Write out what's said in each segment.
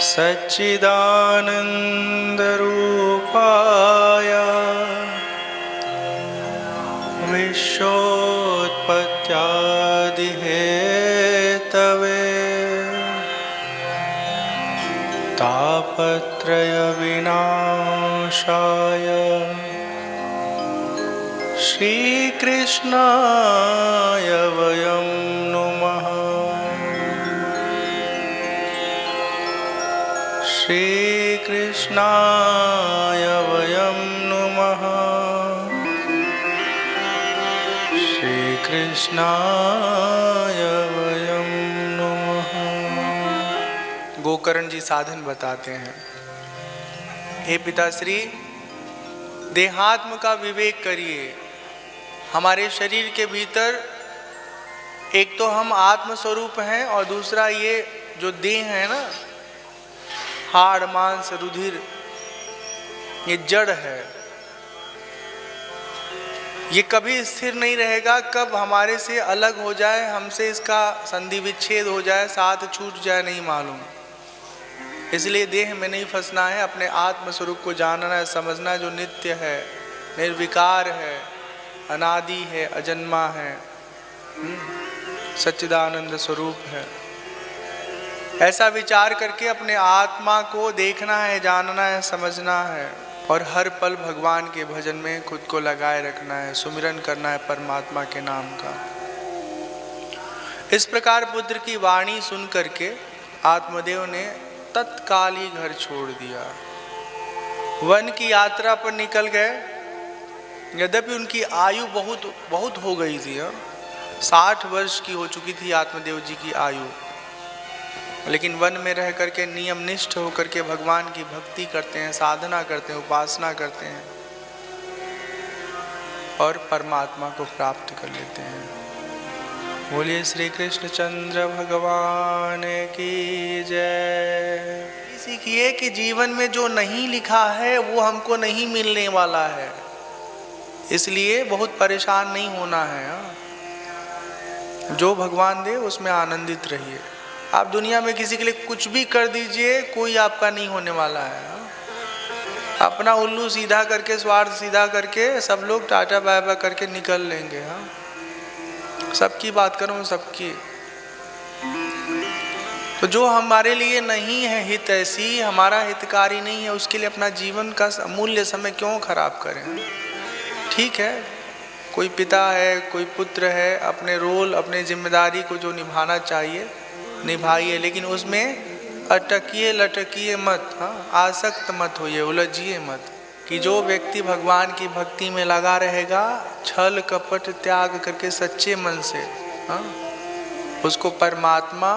सच्चिदानन्दरूपाय विश्वोत्पत्त्यादिहेतवे तापत्रयविनाशाय श्रीकृष्णाय वयं नुमः। श्रीकृष्णाय वयं नुमः। श्रीकृष्णाय वयं नुमः। गोकर्ण जी साधन बताते हैं। हे पिताश्री, देहात्म का विवेक करिए। हमारे शरीर के भीतर एक तो हम आत्म स्वरूप हैं और दूसरा ये जो देह है ना, हाड़ मांस रुधिर, ये जड़ है। ये कभी स्थिर नहीं रहेगा। कब हमारे से अलग हो जाए, हमसे इसका संधि विच्छेद हो जाए, साथ छूट जाए, नहीं मालूम। इसलिए देह में नहीं फंसना है, अपने आत्म स्वरूप को जानना है, समझना है, जो नित्य है, निर्विकार है, अनादि है, अजन्मा है, सच्चिदानंद स्वरूप है। ऐसा विचार करके अपने आत्मा को देखना है, जानना है, समझना है और हर पल भगवान के भजन में खुद को लगाए रखना है, सुमिरन करना है परमात्मा के नाम का। इस प्रकार पुत्र की वाणी सुन करके आत्मदेव ने तत्काल ही घर छोड़ दिया, वन की यात्रा पर निकल गए। यद्यपि उनकी आयु बहुत हो गई थी, 60 वर्ष की हो चुकी थी आत्मदेव जी की आयु, लेकिन वन में रह करके नियमनिष्ठ होकर के भगवान की भक्ति करते हैं, साधना करते हैं, उपासना करते हैं और परमात्मा को प्राप्त कर लेते हैं। बोलिए श्री कृष्ण चंद्र भगवान की जय। सीखिए कि जीवन में जो नहीं लिखा है वो हमको नहीं मिलने वाला है, इसलिए बहुत परेशान नहीं होना है। जो भगवान दे उसमें आनंदित रहिए। आप दुनिया में किसी के लिए कुछ भी कर दीजिए, कोई आपका नहीं होने वाला है। अपना उल्लू सीधा करके, स्वार्थ सीधा करके सब लोग टाटा बाय बाय करके निकल लेंगे। हाँ, सबकी बात करूं, सबकी। तो जो हमारे लिए नहीं है हित, ऐसी हमारा हितकारी नहीं है, उसके लिए अपना जीवन का अमूल्य समय क्यों खराब करें। ठीक है, कोई पिता है, कोई पुत्र है, अपने रोल, अपने जिम्मेदारी को जो निभाना चाहिए निभाइए, लेकिन उसमें अटकिए लटकिए मत। हाँ, आसक्त मत होइए, उलझिए मत। कि जो व्यक्ति भगवान की भक्ति में लगा रहेगा, छल कपट त्याग करके सच्चे मन से, हाँ, उसको परमात्मा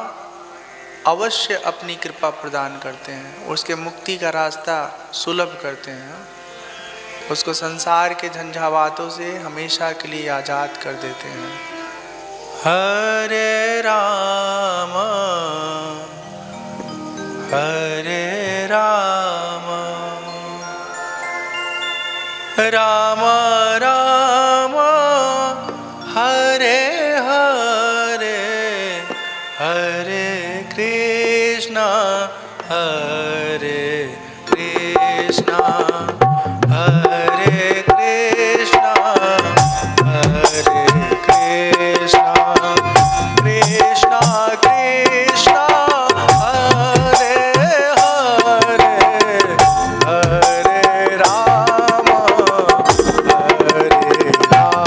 अवश्य अपनी कृपा प्रदान करते हैं, उसके मुक्ति का रास्ता सुलभ करते हैं, उसको संसार के झंझावातों से हमेशा के लिए आज़ाद कर देते हैं। हरे राम हरे राम राम राम हरे हरे, हरे कृष्णा हरे कृष्णा, हरे कृष्णा हरे कृष्णा, कृष्णा कृष्णा हरे हरे, हरे राम हरे राम।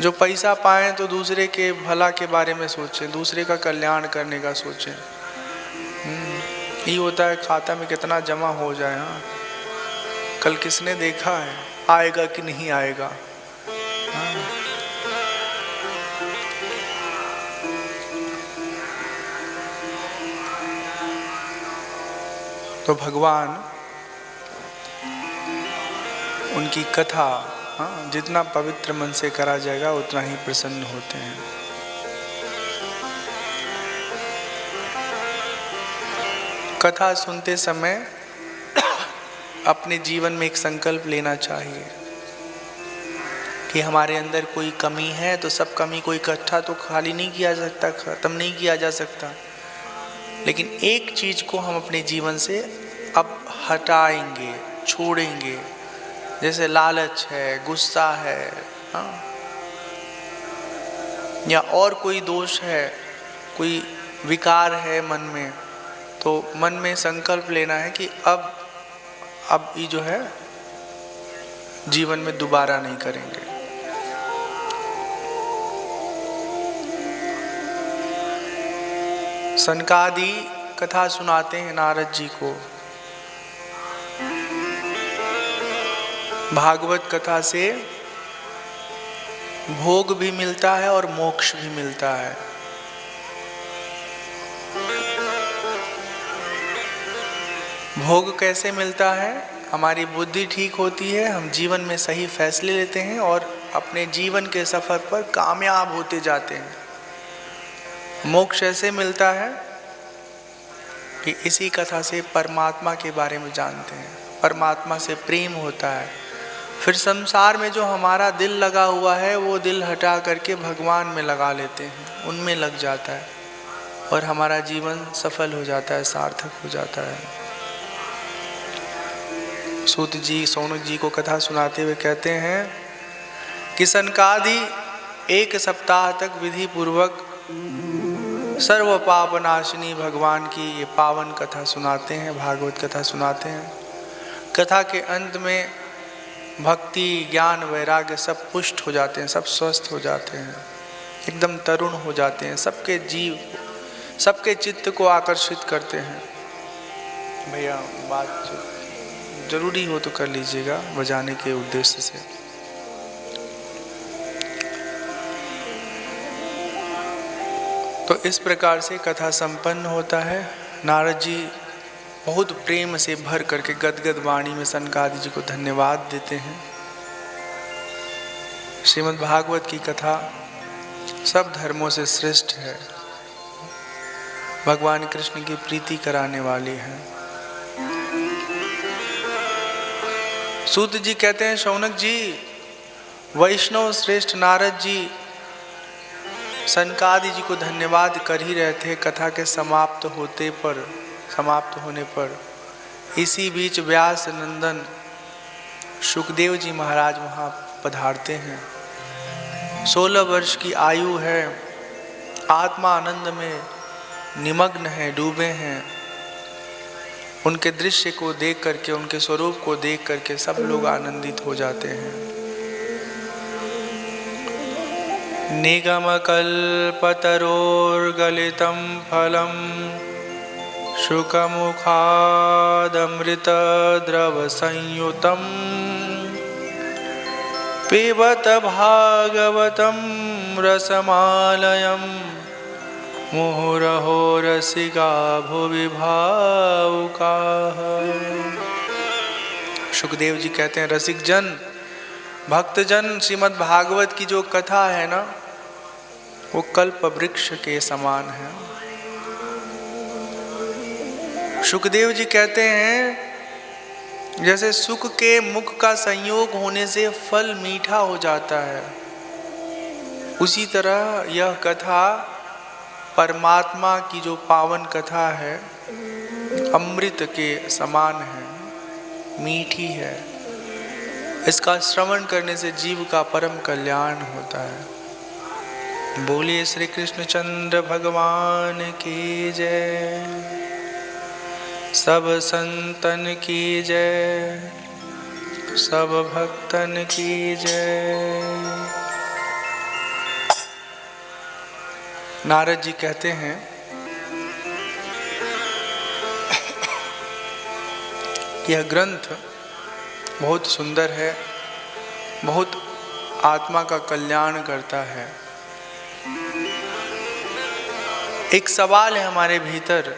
जो पैसा पाएं तो दूसरे के भला के बारे में सोचें, दूसरे का कल्याण करने का सोचें। यही होता है, खाता में कितना जमा हो जाए। हाँ, कल किसने देखा है आएगा कि नहीं आएगा। हाँ। तो भगवान उनकी कथा, हाँ, जितना पवित्र मन से करा जाएगा उतना ही प्रसन्न होते हैं। कथा सुनते समय अपने जीवन में एक संकल्प लेना चाहिए कि हमारे अंदर कोई कमी है तो सब कमी को इकट्ठा तो खाली नहीं किया जा सकता, खत्म नहीं किया जा सकता, लेकिन एक चीज को हम अपने जीवन से अब हटाएंगे, छोड़ेंगे। जैसे लालच है, गुस्सा है, हाँ, या और कोई दोष है, कोई विकार है मन में, तो मन में संकल्प लेना है कि अब ये जो है जीवन में दोबारा नहीं करेंगे। सनकादि कथा सुनाते हैं नारद जी को। भागवत कथा से भोग भी मिलता है और मोक्ष भी मिलता है। भोग कैसे मिलता है? हमारी बुद्धि ठीक होती है, हम जीवन में सही फैसले लेते हैं और अपने जीवन के सफर पर कामयाब होते जाते हैं। मोक्ष ऐसे मिलता है कि इसी कथा से परमात्मा के बारे में जानते हैं, परमात्मा से प्रेम होता है। फिर संसार में जो हमारा दिल लगा हुआ है वो दिल हटा करके भगवान में लगा लेते हैं, उनमें लग जाता है और हमारा जीवन सफल हो जाता है, सार्थक हो जाता है। सूत जी सौनक जी को कथा सुनाते हुए कहते हैं कि सनकादि 1 सप्ताह तक विधि पूर्वक सर्व पाप नाशिनी भगवान की ये पावन कथा सुनाते हैं, भागवत कथा सुनाते हैं। कथा के अंत में भक्ति, ज्ञान, वैराग्य सब पुष्ट हो जाते हैं, सब स्वस्थ हो जाते हैं, एकदम तरुण हो जाते हैं, सबके जीव, सबके चित्त को आकर्षित करते हैं। भैया बात जरूरी हो तो कर लीजिएगा बजाने के उद्देश्य से। तो इस प्रकार से कथा संपन्न होता है। नारद जी बहुत प्रेम से भर करके गदगद वाणी में सनकादि जी को धन्यवाद देते हैं। श्रीमद् भागवत की कथा सब धर्मों से श्रेष्ठ है, भगवान कृष्ण की प्रीति कराने वाली है। सूत जी कहते हैं शौनक जी, वैष्णव श्रेष्ठ नारद जी सनकादि जी को धन्यवाद कर ही रहे थे कथा के समाप्त होने पर। इसी बीच व्यास नंदन शुकदेव जी महाराज वहाँ पधारते हैं। 16 वर्ष की आयु है, आत्मा आनंद में निमग्न है, डूबे हैं। उनके दृश्य को देख करके, उनके स्वरूप को देख करके सब लोग आनंदित हो जाते हैं। निगम कल्पतरोर्गलितं फलं शुकमुखादमृत द्रव संयुतं पिबत भागवतं रसमालयं मुहुरहो रसिका भुवि भावुकाः। शुकदेव जी कहते हैं रसिक जन, भक्तजन, श्रीमद् भागवत की जो कथा है ना, वो कल्प वृक्ष के समान है। शुकदेव जी कहते हैं जैसे सुख के मुख का संयोग होने से फल मीठा हो जाता है, उसी तरह यह कथा परमात्मा की जो पावन कथा है अमृत के समान है, मीठी है। इसका श्रवण करने से जीव का परम कल्याण होता है। बोलिए श्री कृष्णचंद्र भगवान की जय, सब संतन की जय, सब भक्तन की जय। नारद जी कहते हैं कि यह ग्रंथ बहुत सुंदर है, बहुत आत्मा का कल्याण करता है। एक सवाल है हमारे भीतर,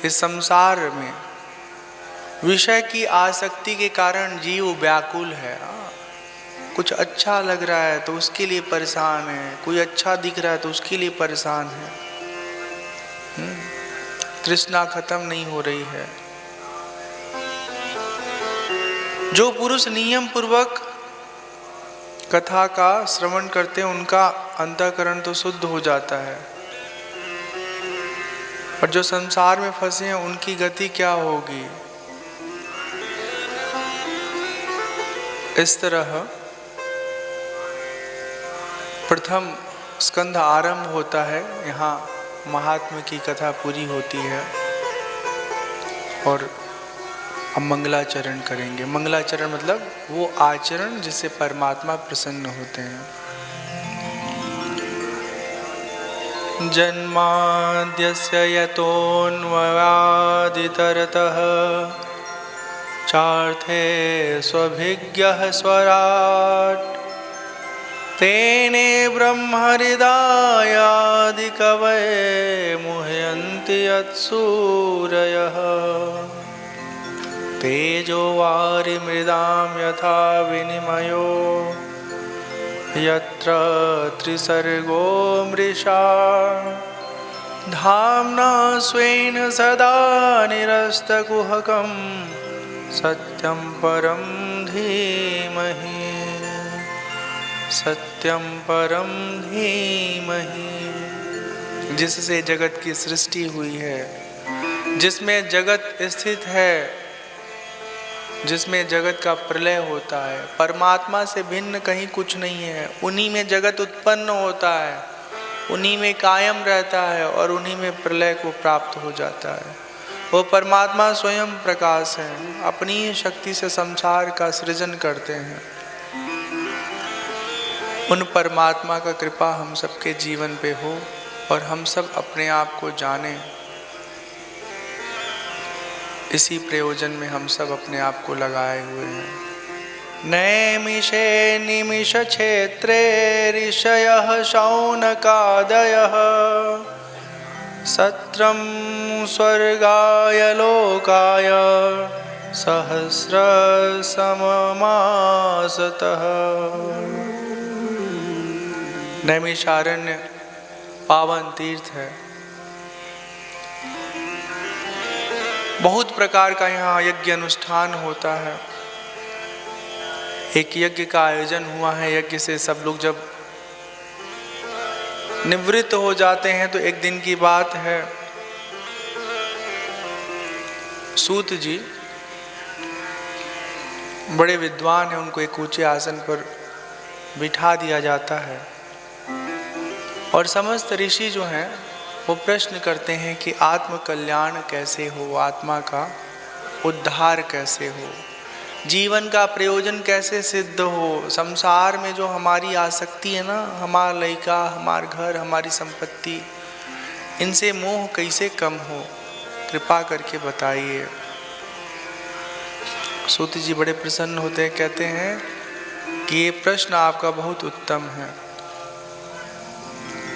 इस संसार में विषय की आसक्ति के कारण जीव व्याकुल है। कुछ अच्छा लग रहा है तो उसके लिए परेशान है, कोई अच्छा दिख रहा है तो उसके लिए परेशान है। तृष्णा खत्म नहीं हो रही है। जो पुरुष नियम पूर्वक कथा का श्रवण करते हैं उनका अंतःकरण तो शुद्ध हो जाता है, और जो संसार में फंसे हैं उनकी गति क्या होगी। इस तरह प्रथम स्कंध आरंभ होता है, यहाँ महात्मा की कथा पूरी होती है, और अब मंगलाचरण करेंगे। मंगलाचरण मतलब वो आचरण जिससे परमात्मा प्रसन्न होते हैं। जन्माद्यस्य यतोऽन्वयादितरतः चार्थे स्वभिज्ञः स्वराट् तेने ब्रह्महृदायादिकवये मुह्यन्ति यत्सूरयः तेजो वारिमृदां यथा विनिमयो यत्र त्रिसर्गो मृषा धाम्ना स्वेन सदा निरस्तकुहकं सत्यं परं धीमहि सत्यं परं धीमहि। जिससे जगत की सृष्टि हुई है, जिसमें जगत स्थित है, जिसमें जगत का प्रलय होता है, परमात्मा से भिन्न कहीं कुछ नहीं है। उन्हीं में जगत उत्पन्न होता है, उन्हीं में कायम रहता है और उन्हीं में प्रलय को प्राप्त हो जाता है। वो परमात्मा स्वयं प्रकाश है, अपनी शक्ति से संसार का सृजन करते हैं। उन परमात्मा का कृपा हम सबके जीवन पे हो और हम सब अपने आप को जानें। इसी प्रयोजन में हम सब अपने आप को लगाए हुए हैं। नैमिषे निमिष क्षेत्रे ऋषयः शौनकादयः सत्रं स्वर्गाय लोकाय सहस्रसममासतः। नैमिषारण्य पावन तीर्थ है। बहुत प्रकार का यहाँ यज्ञ अनुष्ठान होता है। एक यज्ञ का आयोजन हुआ है। यज्ञ से सब लोग जब निवृत्त हो जाते हैं तो एक दिन की बात है, सूत जी बड़े विद्वान हैं, उनको एक ऊंचे आसन पर बिठा दिया जाता है और समस्त ऋषि जो हैं वो प्रश्न करते हैं कि आत्म कल्याण कैसे हो, आत्मा का उद्धार कैसे हो, जीवन का प्रयोजन कैसे सिद्ध हो। संसार में जो हमारी आसक्ति है ना, हमारा लड़का, हमारा घर, हमारी संपत्ति, इनसे मोह कैसे कम हो, कृपा करके बताइए। सूत जी बड़े प्रसन्न होते हैं, कहते हैं कि ये प्रश्न आपका बहुत उत्तम है।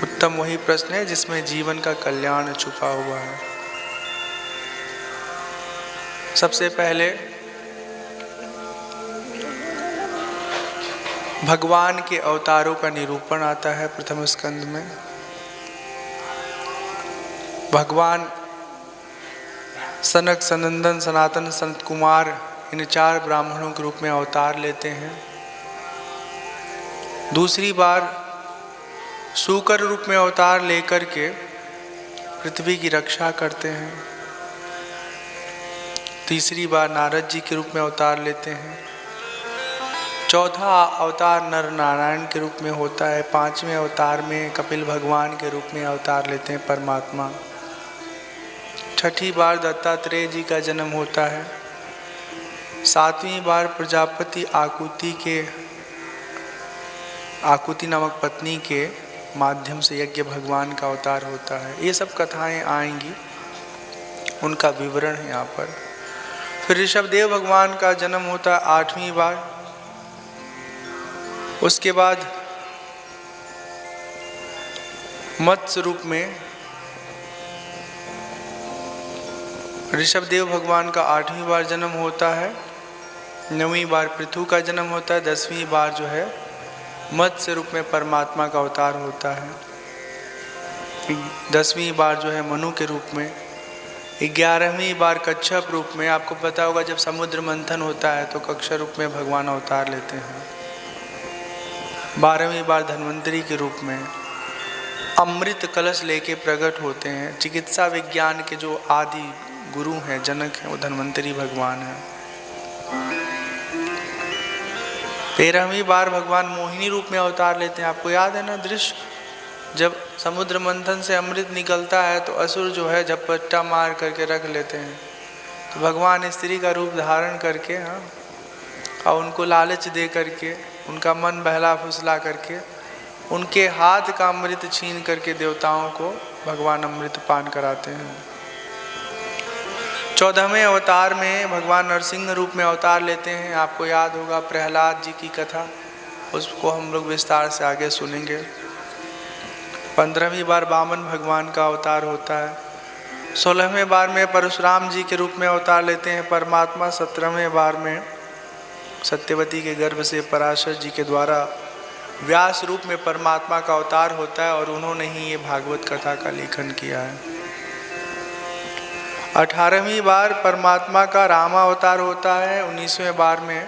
उत्तम वही प्रश्न है जिसमें जीवन का कल्याण छुपा हुआ है। सबसे पहले भगवान के अवतारों का निरूपण आता है प्रथम स्कंद में। भगवान सनक, सनंदन, सनातन, संत कुमार इन 4 ब्राह्मणों के रूप में अवतार लेते हैं। दूसरी बार शूकर रूप में अवतार लेकर के पृथ्वी की रक्षा करते हैं। तीसरी बार नारद जी के रूप में अवतार लेते हैं। चौथा अवतार नर नारायण के रूप में होता है। 5वें अवतार में कपिल भगवान के रूप में अवतार लेते हैं परमात्मा। छठी बार दत्तात्रेय जी का जन्म होता है। 7वीं बार प्रजापति आकुति नामक पत्नी के माध्यम से यज्ञ भगवान का अवतार होता है। ये सब कथाएं आएंगी, उनका विवरण है यहाँ पर। फिर ऋषभदेव भगवान का जन्म होता है 8वीं बार। उसके बाद मत्स्य रूप में ऋषभदेव भगवान का 8वीं बार जन्म होता है। 9वीं बार पृथु का जन्म होता है। 10वीं बार जो है मत्स्य रूप में परमात्मा का अवतार होता है। 10वीं बार जो है मनु के रूप में। 11वीं बार कच्छप रूप में। आपको पता होगा जब समुद्र मंथन होता है तो कक्ष रूप में भगवान अवतार लेते हैं। 12वीं बार धन्वंतरी के रूप में अमृत कलश लेके प्रकट होते हैं। चिकित्सा विज्ञान के जो आदि गुरु हैं, जनक हैं, वो धन्वंतरी भगवान हैं। 13वीं बार भगवान मोहिनी रूप में अवतार लेते हैं। आपको याद है ना दृश्य, जब समुद्र मंथन से अमृत निकलता है तो असुर जो है झपट्टा मार करके रख लेते हैं, तो भगवान स्त्री का रूप धारण करके और उनको लालच दे करके, उनका मन बहला फुसला करके, उनके हाथ का अमृत छीन करके देवताओं को भगवान अमृत पान कराते हैं। 14वें अवतार में भगवान नरसिंह रूप में अवतार लेते हैं। आपको याद होगा प्रहलाद जी की कथा, उसको हम लोग विस्तार से आगे सुनेंगे। 15वीं बार वामन भगवान का अवतार होता है। 16वें बार में परशुराम जी के रूप में अवतार लेते हैं परमात्मा। 17वें बार में सत्यवती के गर्भ से पराशर जी के द्वारा व्यास रूप में परमात्मा का अवतार होता है और उन्होंने ही ये भागवत कथा का लेखन किया है। 18वीं बार परमात्मा का रामा अवतार होता है। 19वें बार में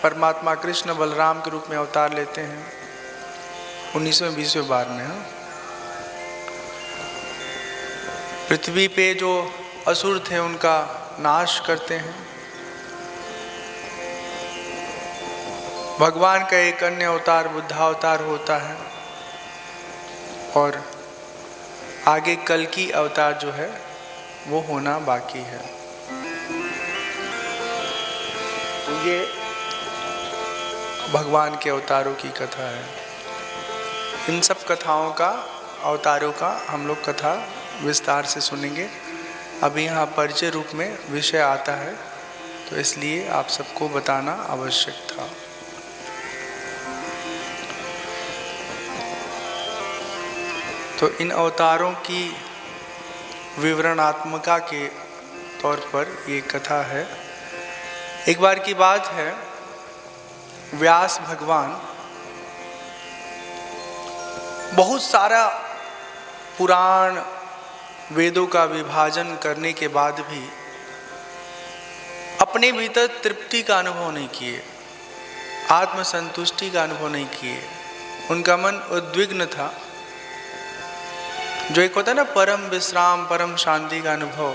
परमात्मा कृष्ण बलराम के रूप में अवतार लेते हैं। 19वें 20वें बार में पृथ्वी पे जो असुर थे उनका नाश करते हैं। भगवान का एक अन्य अवतार बुद्धावतार होता है और आगे कल की अवतार जो है वो होना बाकी है। ये भगवान के अवतारों की कथा है। इन सब कथाओं का, अवतारों का हम लोग कथा विस्तार से सुनेंगे। अभी यहाँ परिचय रूप में विषय आता है तो इसलिए आप सबको बताना आवश्यक था। तो इन अवतारों की विवरणात्मका के तौर पर ये कथा है। एक बार की बात है, व्यास भगवान बहुत सारा पुराण वेदों का विभाजन करने के बाद भी अपने भीतर तृप्ति का अनुभव नहीं किए, आत्मसंतुष्टि का अनुभव नहीं किए। उनका मन उद्विग्न था। जो एक होता है ना परम विश्राम, परम शांति का अनुभव,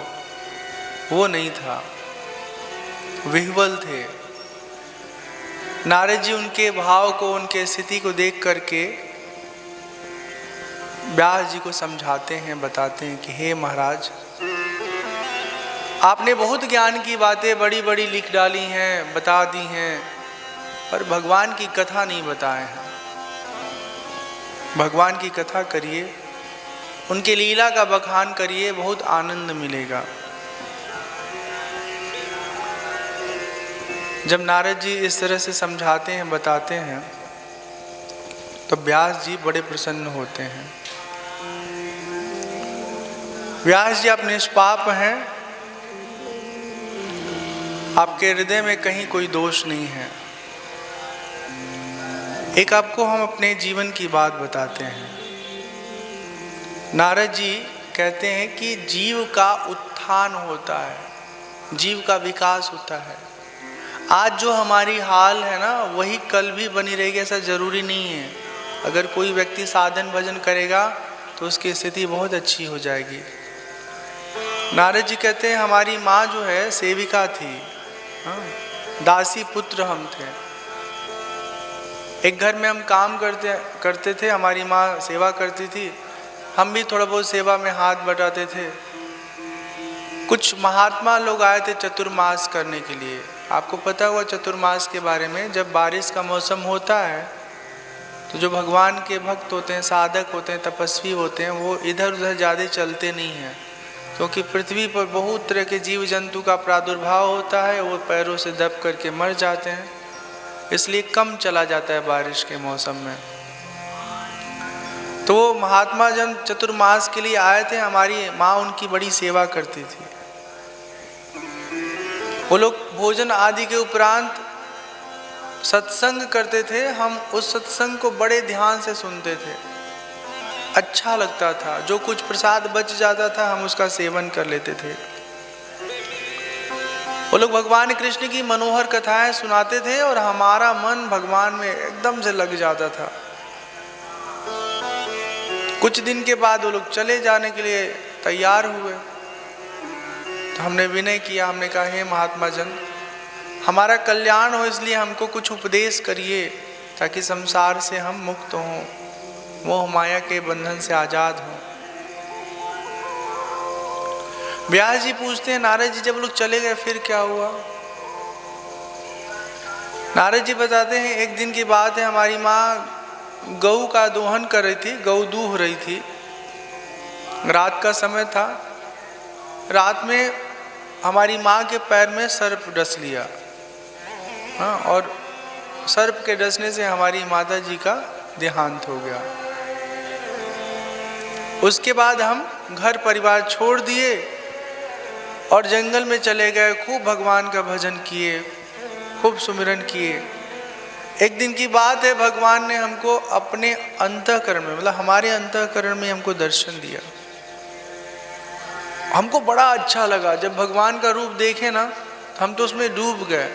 वो नहीं था। विह्वल थे। नारद जी उनके भाव को, उनके स्थिति को देख करके व्यास जी को समझाते हैं, बताते हैं कि हे महाराज, आपने बहुत ज्ञान की बातें बड़ी बड़ी लिख डाली हैं, बता दी हैं, पर भगवान की कथा नहीं बताए हैं। भगवान की कथा करिए, उनके लीला का बखान करिए, बहुत आनंद मिलेगा। जब नारद जी इस तरह से समझाते हैं, बताते हैं, तो व्यास जी बड़े प्रसन्न होते हैं। व्यास जी आप निष्पाप हैं, आपके हृदय में कहीं कोई दोष नहीं है। एक आपको हम अपने जीवन की बात बताते हैं। नारद जी कहते हैं कि जीव का उत्थान होता है, जीव का विकास होता है। आज जो हमारी हाल है ना, वही कल भी बनी रहेगी ऐसा जरूरी नहीं है। अगर कोई व्यक्ति साधन भजन करेगा तो उसकी स्थिति बहुत अच्छी हो जाएगी। नारद जी कहते हैं हमारी माँ जो है सेविका थी, दासी पुत्र हम थे। एक घर में हम काम करते थे, हमारी माँ सेवा करती थी, हम भी थोड़ा बहुत सेवा में हाथ बटाते थे। कुछ महात्मा लोग आए थे चतुर्मास करने के लिए। आपको पता हुआ चतुर्मास के बारे में, जब बारिश का मौसम होता है तो जो भगवान के भक्त होते हैं, साधक होते हैं, तपस्वी होते हैं, वो इधर उधर ज़्यादा चलते नहीं हैं, क्योंकि पृथ्वी पर बहुत तरह के जीव जंतु का प्रादुर्भाव होता है, वो पैरों से दब करके मर जाते हैं, इसलिए कम चला जाता है बारिश के मौसम में। तो वो महात्मा जन चतुर्मास के लिए आए थे, हमारी माँ उनकी बड़ी सेवा करती थी। वो लोग भोजन आदि के उपरांत सत्संग करते थे, हम उस सत्संग को बड़े ध्यान से सुनते थे, अच्छा लगता था। जो कुछ प्रसाद बच जाता था हम उसका सेवन कर लेते थे। वो लोग भगवान कृष्ण की मनोहर कथाएं सुनाते थे और हमारा मन भगवान में एकदम से लग जाता था। कुछ दिन के बाद वो लोग चले जाने के लिए तैयार हुए, तो हमने विनय किया, हमने कहा हे महात्मा जन, हमारा कल्याण हो इसलिए हमको कुछ उपदेश करिए, ताकि संसार से हम मुक्त हों, मोह माया के बंधन से आजाद हों। व्यास जी पूछते हैं, नारद जी जब लोग चले गए फिर क्या हुआ? नारद जी बताते हैं, एक दिन की बात है, हमारी माँ गऊ का दोहन कर रही थी, गऊ दूह रही थी, रात का समय था। रात में हमारी माँ के पैर में सर्प डस लिया, हाँ, और सर्प के डसने से हमारी माता जी का देहांत हो गया। उसके बाद हम घर परिवार छोड़ दिए और जंगल में चले गए, खूब भगवान का भजन किए, खूब सुमिरन किए। एक दिन की बात है, भगवान ने हमको अपने अंतःकरण में, मतलब हमारे अंतःकरण में हमको दर्शन दिया। हमको बड़ा अच्छा लगा, जब भगवान का रूप देखे ना हम तो उसमें डूब गए,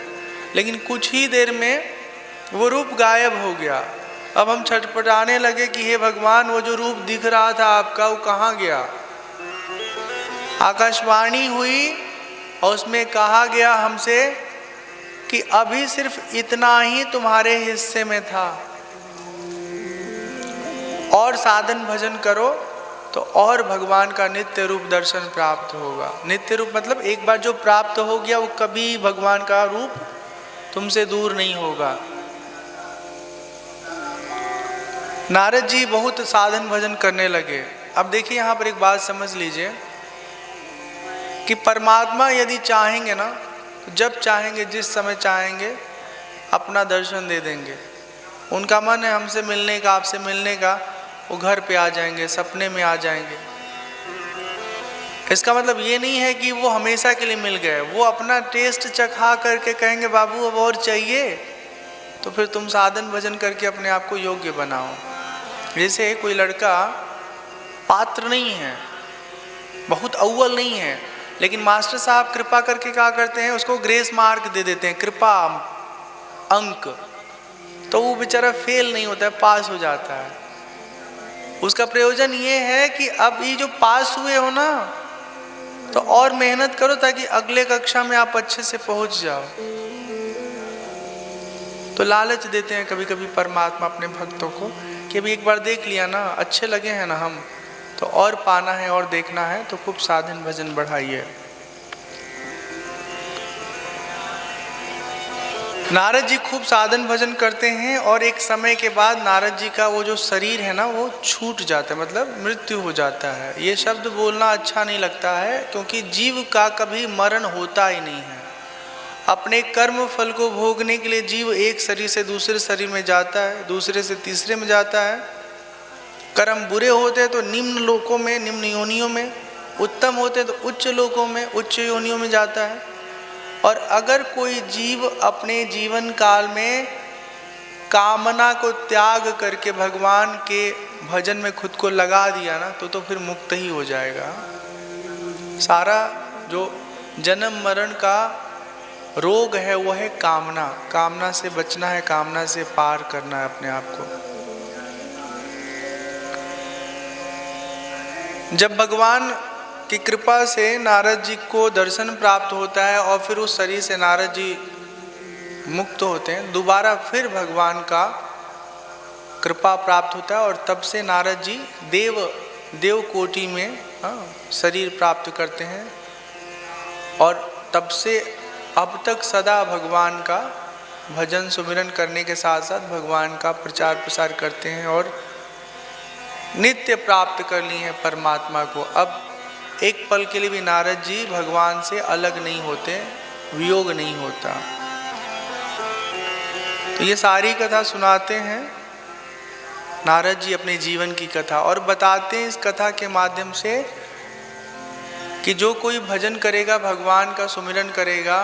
लेकिन कुछ ही देर में वो रूप गायब हो गया। अब हम छटपटाने लगे कि हे भगवान, वो जो रूप दिख रहा था आपका वो कहाँ गया? आकाशवाणी हुई और उसमें कहा गया हमसे कि अभी सिर्फ इतना ही तुम्हारे हिस्से में था, और साधन भजन करो तो और भगवान का नित्य रूप दर्शन प्राप्त होगा। नित्य रूप मतलब एक बार जो प्राप्त हो गया वो कभी भगवान का रूप तुमसे दूर नहीं होगा। नारद जी बहुत साधन भजन करने लगे। अब देखिए यहाँ पर एक बात समझ लीजिए कि परमात्मा यदि चाहेंगे ना, तो जब चाहेंगे, जिस समय चाहेंगे अपना दर्शन दे देंगे। उनका मन है हमसे मिलने का, आपसे मिलने का, वो घर पे आ जाएंगे, सपने में आ जाएंगे। इसका मतलब ये नहीं है कि वो हमेशा के लिए मिल गए, वो अपना टेस्ट चखा करके कहेंगे बाबू अब और चाहिए, तो फिर तुम साधन भजन करके अपने आप को योग्य बनाओ। जैसे कोई लड़का पात्र नहीं है, बहुत अव्वल नहीं है, लेकिन मास्टर साहब कृपा करके क्या करते हैं, उसको ग्रेस मार्क दे देते हैं, कृपा अंक, तो वो बेचारा फेल नहीं होता है, पास हो जाता है। उसका प्रयोजन ये है कि अब ये जो पास हुए हो ना, तो और मेहनत करो ताकि अगले कक्षा में आप अच्छे से पहुंच जाओ। तो लालच देते हैं कभी कभी परमात्मा अपने भक्तों को कि अभी एक बार देख लिया ना, अच्छे लगे हैं ना हम, तो और पाना है और देखना है, तो खूब साधन भजन बढ़ाइए। नारद जी खूब साधन भजन करते हैं और एक समय के बाद नारद जी का वो जो शरीर है ना वो छूट जाता है, मतलब मृत्यु हो जाता है। ये शब्द बोलना अच्छा नहीं लगता है, क्योंकि जीव का कभी मरण होता ही नहीं है। अपने कर्म फल को भोगने के लिए जीव एक शरीर से दूसरे शरीर में जाता है, दूसरे से तीसरे में जाता है। कर्म बुरे होते हैं तो निम्न लोकों में, निम्न योनियों में, उत्तम होते हैं तो उच्च लोकों में, उच्च योनियों में जाता है। और अगर कोई जीव अपने जीवन काल में कामना को त्याग करके भगवान के भजन में खुद को लगा दिया ना, तो फिर मुक्त ही हो जाएगा। सारा जो जन्म मरण का रोग है वो है कामना। कामना से बचना है, कामना से पार करना है अपने आप को। जब भगवान की कृपा से नारद जी को दर्शन प्राप्त होता है और फिर उस शरीर से नारद जी मुक्त होते हैं, दोबारा फिर भगवान का कृपा प्राप्त होता है और तब से नारद जी देव कोटि में शरीर प्राप्त करते हैं और तब से अब तक सदा भगवान का भजन सुमिरन करने के साथ साथ भगवान का प्रचार प्रसार करते हैं और नित्य प्राप्त कर ली है परमात्मा को। अब एक पल के लिए भी नारद जी भगवान से अलग नहीं होते, वियोग नहीं होता। तो ये सारी कथा सुनाते हैं नारद जी अपने जीवन की कथा, और बताते हैं इस कथा के माध्यम से कि जो कोई भजन करेगा, भगवान का सुमिरन करेगा,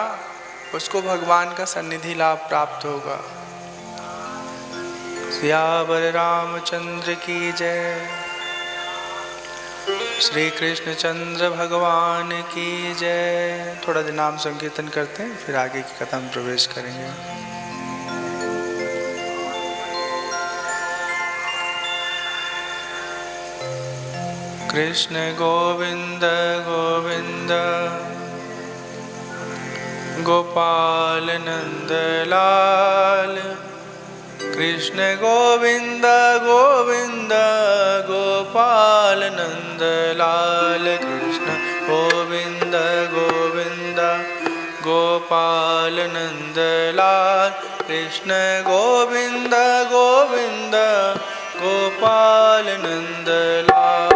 उसको भगवान का सन्निधि लाभ प्राप्त होगा। सियावर रामचंद्र की जय, श्री कृष्ण चंद्र भगवान की जय। थोड़ा दिन नाम संकीर्तन करते हैं, फिर आगे की कथा में प्रवेश करेंगे। कृष्ण गोविंद गोविंद गोपाल नंद लाल, कृष्ण गोविंद गोविंद गोपाल नंद लाल, कृष्ण गोविंद गोविंद गोपाल नंद लाल, कृष्ण गोविंद गोविंद गोपाल नंद लाल।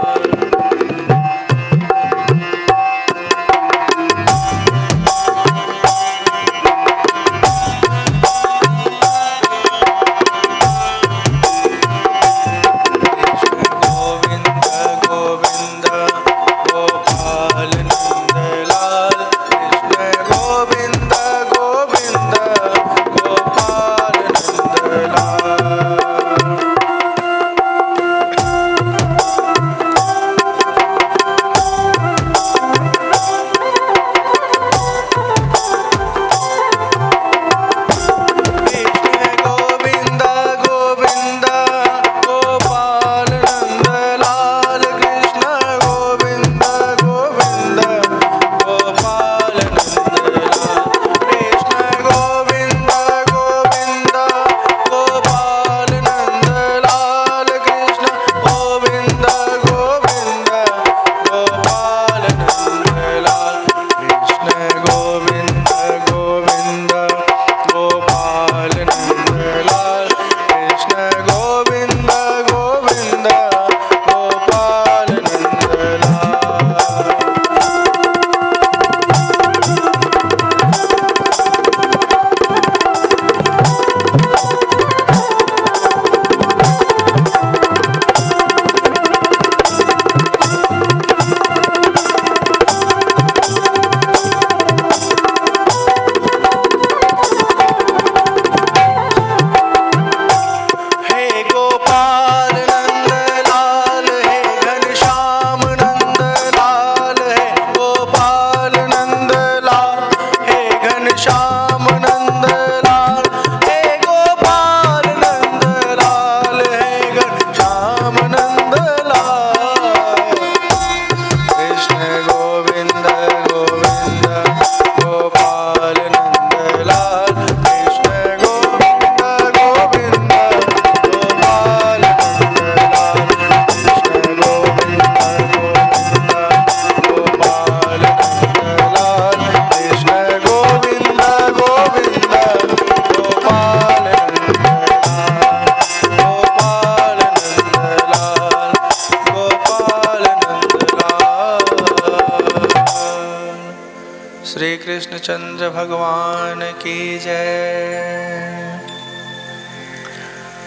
श्री कृष्ण चंद्र भगवान की जय,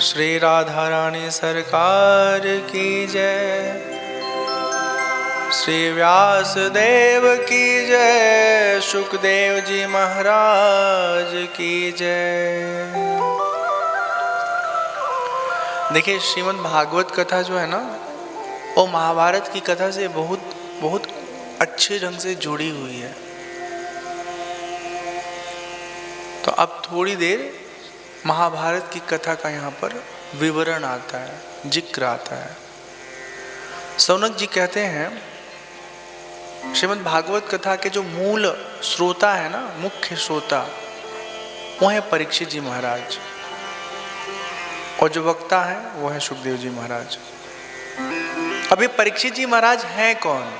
श्री राधा रानी सरकार की जय, श्री व्यास देव की जय, शुकदेव जी महाराज की जय। देखिए श्रीमद् भागवत कथा जो है ना, वो महाभारत की कथा से बहुत बहुत अच्छे ढंग से जुड़ी हुई है। तो अब थोड़ी देर महाभारत की कथा का यहाँ पर विवरण आता है, जिक्र आता है। सौनक जी कहते हैं श्रीमद् भागवत कथा के जो मूल श्रोता है ना, मुख्य श्रोता, वो है परीक्षित जी महाराज, और जो वक्ता है वो है शुकदेव जी महाराज। अब ये परीक्षित जी महाराज हैं कौन?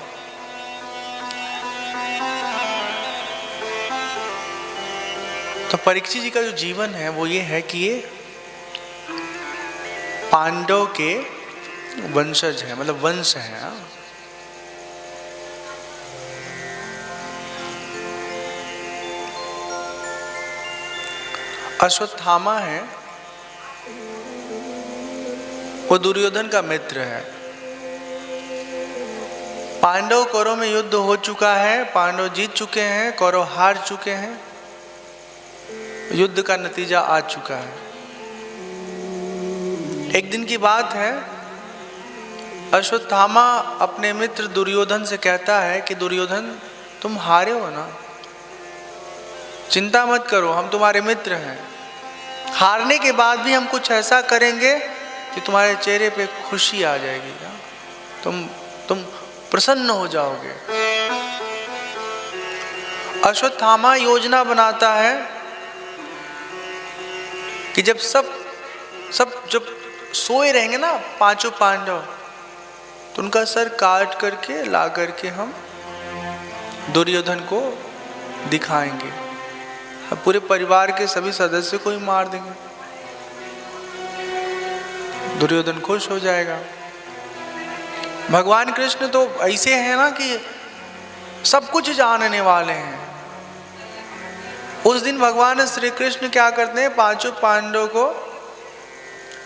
तो परीक्षित जी का जो जीवन है वो ये है कि ये पांडव के वंशज है, मतलब वंश है। अश्वत्थामा है वो दुर्योधन का मित्र है। पांडव कौरव में युद्ध हो चुका है, पांडव जीत चुके हैं, कौरव हार चुके हैं, युद्ध का नतीजा आ चुका है। एक दिन की बात है, अश्वत्थामा अपने मित्र दुर्योधन से कहता है कि दुर्योधन तुम हारे हो ना, चिंता मत करो, हम तुम्हारे मित्र हैं। हारने के बाद भी हम कुछ ऐसा करेंगे कि तुम्हारे चेहरे पे खुशी आ जाएगी, तुम प्रसन्न हो जाओगे। अश्वत्थामा योजना बनाता है कि जब सब जब सोए रहेंगे ना पांचों पांडव, तो उनका सर काट करके ला करके हम दुर्योधन को दिखाएंगे, अब पूरे परिवार के सभी सदस्य को ही मार देंगे। दुर्योधन खुश हो जाएगा। भगवान कृष्ण तो ऐसे हैं ना कि सब कुछ जानने वाले हैं। उस दिन भगवान श्री कृष्ण क्या करते हैं, पांचों पांडवों को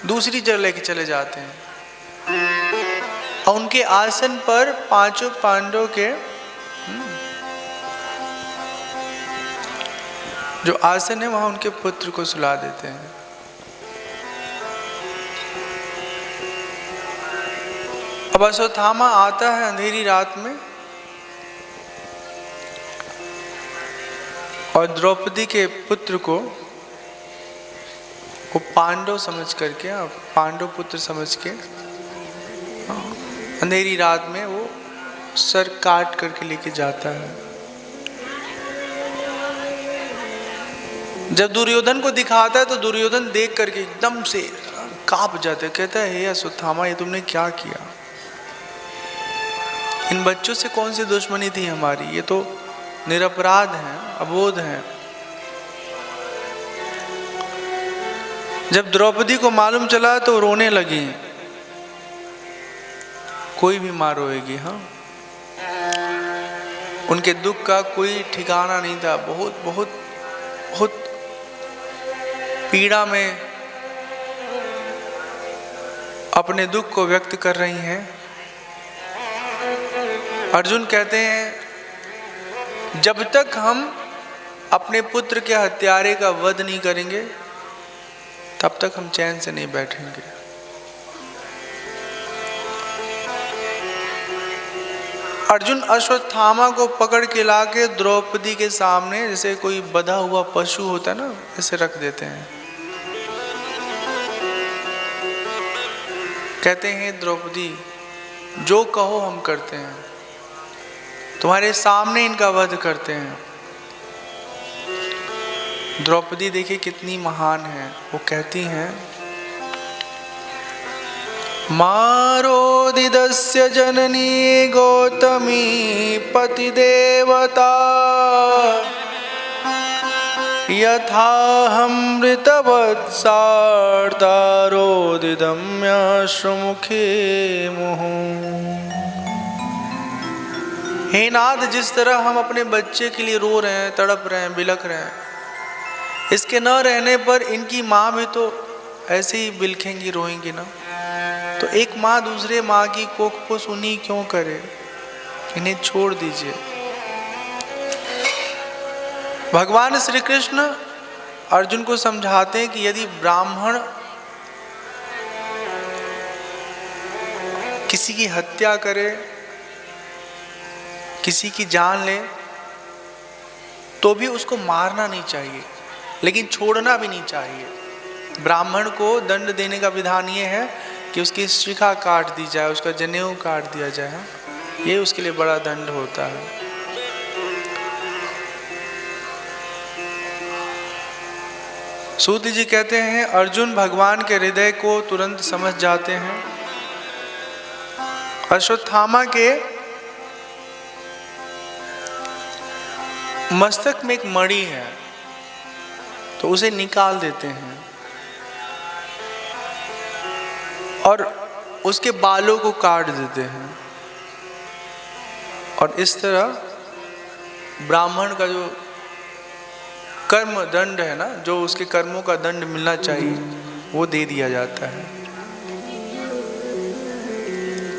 दूसरी जगह लेके चले जाते हैं और उनके आसन पर पांचों पांडवों के जो आसन है वहां उनके पुत्र को सुला देते हैं। अब अश्वत्थामा आता है अंधेरी रात में और द्रौपदी के पुत्र को वो पांडव समझ करके, पांडव पुत्र समझ के अंधेरी रात में वो सर काट करके लेके जाता है। जब दुर्योधन को दिखाता है तो दुर्योधन देख करके एकदम से कांप जाता है, कहता है हे अश्वत्थामा, ये तुमने क्या किया? इन बच्चों से कौन सी दुश्मनी थी हमारी, ये तो निरपराध हैं, अबोध हैं। जब द्रौपदी को मालूम चला तो रोने लगी। कोई भी माँ रोएगी, हाँ, उनके दुख का कोई ठिकाना नहीं था। बहुत बहुत बहुत पीड़ा में अपने दुख को व्यक्त कर रही हैं। अर्जुन कहते हैं जब तक हम अपने पुत्र के हत्यारे का वध नहीं करेंगे तब तक हम चैन से नहीं बैठेंगे। अर्जुन अश्वत्थामा को पकड़ के लाके द्रौपदी के सामने जैसे कोई बंधा हुआ पशु होता है ना, ऐसे रख देते हैं। कहते हैं द्रौपदी जो कहो हम करते हैं, तुम्हारे सामने इनका वध करते हैं। द्रौपदी देखिए कितनी महान है, वो कहती हैं मारोदिदस्य जननी गौतमी पतिदेवता यथामृतवत्सार्तारोदिदम्याश्रुमुखे मुहुः। हे नाथ, जिस तरह हम अपने बच्चे के लिए रो रहे हैं, तड़प रहे हैं, बिलख रहे हैं, इसके न रहने पर इनकी माँ भी तो ऐसे ही बिलखेंगी, रोएंगी ना। तो एक माँ दूसरे माँ की कोख को सुनी क्यों करे, इन्हें छोड़ दीजिए। भगवान श्री कृष्ण अर्जुन को समझाते हैं कि यदि ब्राह्मण किसी की हत्या करे, किसी की जान ले, तो भी उसको मारना नहीं चाहिए, लेकिन छोड़ना भी नहीं चाहिए। ब्राह्मण को दंड देने का विधान ये है कि उसकी शिखा काट दी जाए, उसका जनेऊ काट दिया जाए, ये उसके लिए बड़ा दंड होता है। सूत जी कहते हैं अर्जुन भगवान के हृदय को तुरंत समझ जाते हैं। अश्वत्थामा के मस्तक में एक मणि है, तो उसे निकाल देते हैं और उसके बालों को काट देते हैं। और इस तरह ब्राह्मण का जो कर्म दंड है ना, जो उसके कर्मों का दंड मिलना चाहिए, वो दे दिया जाता है।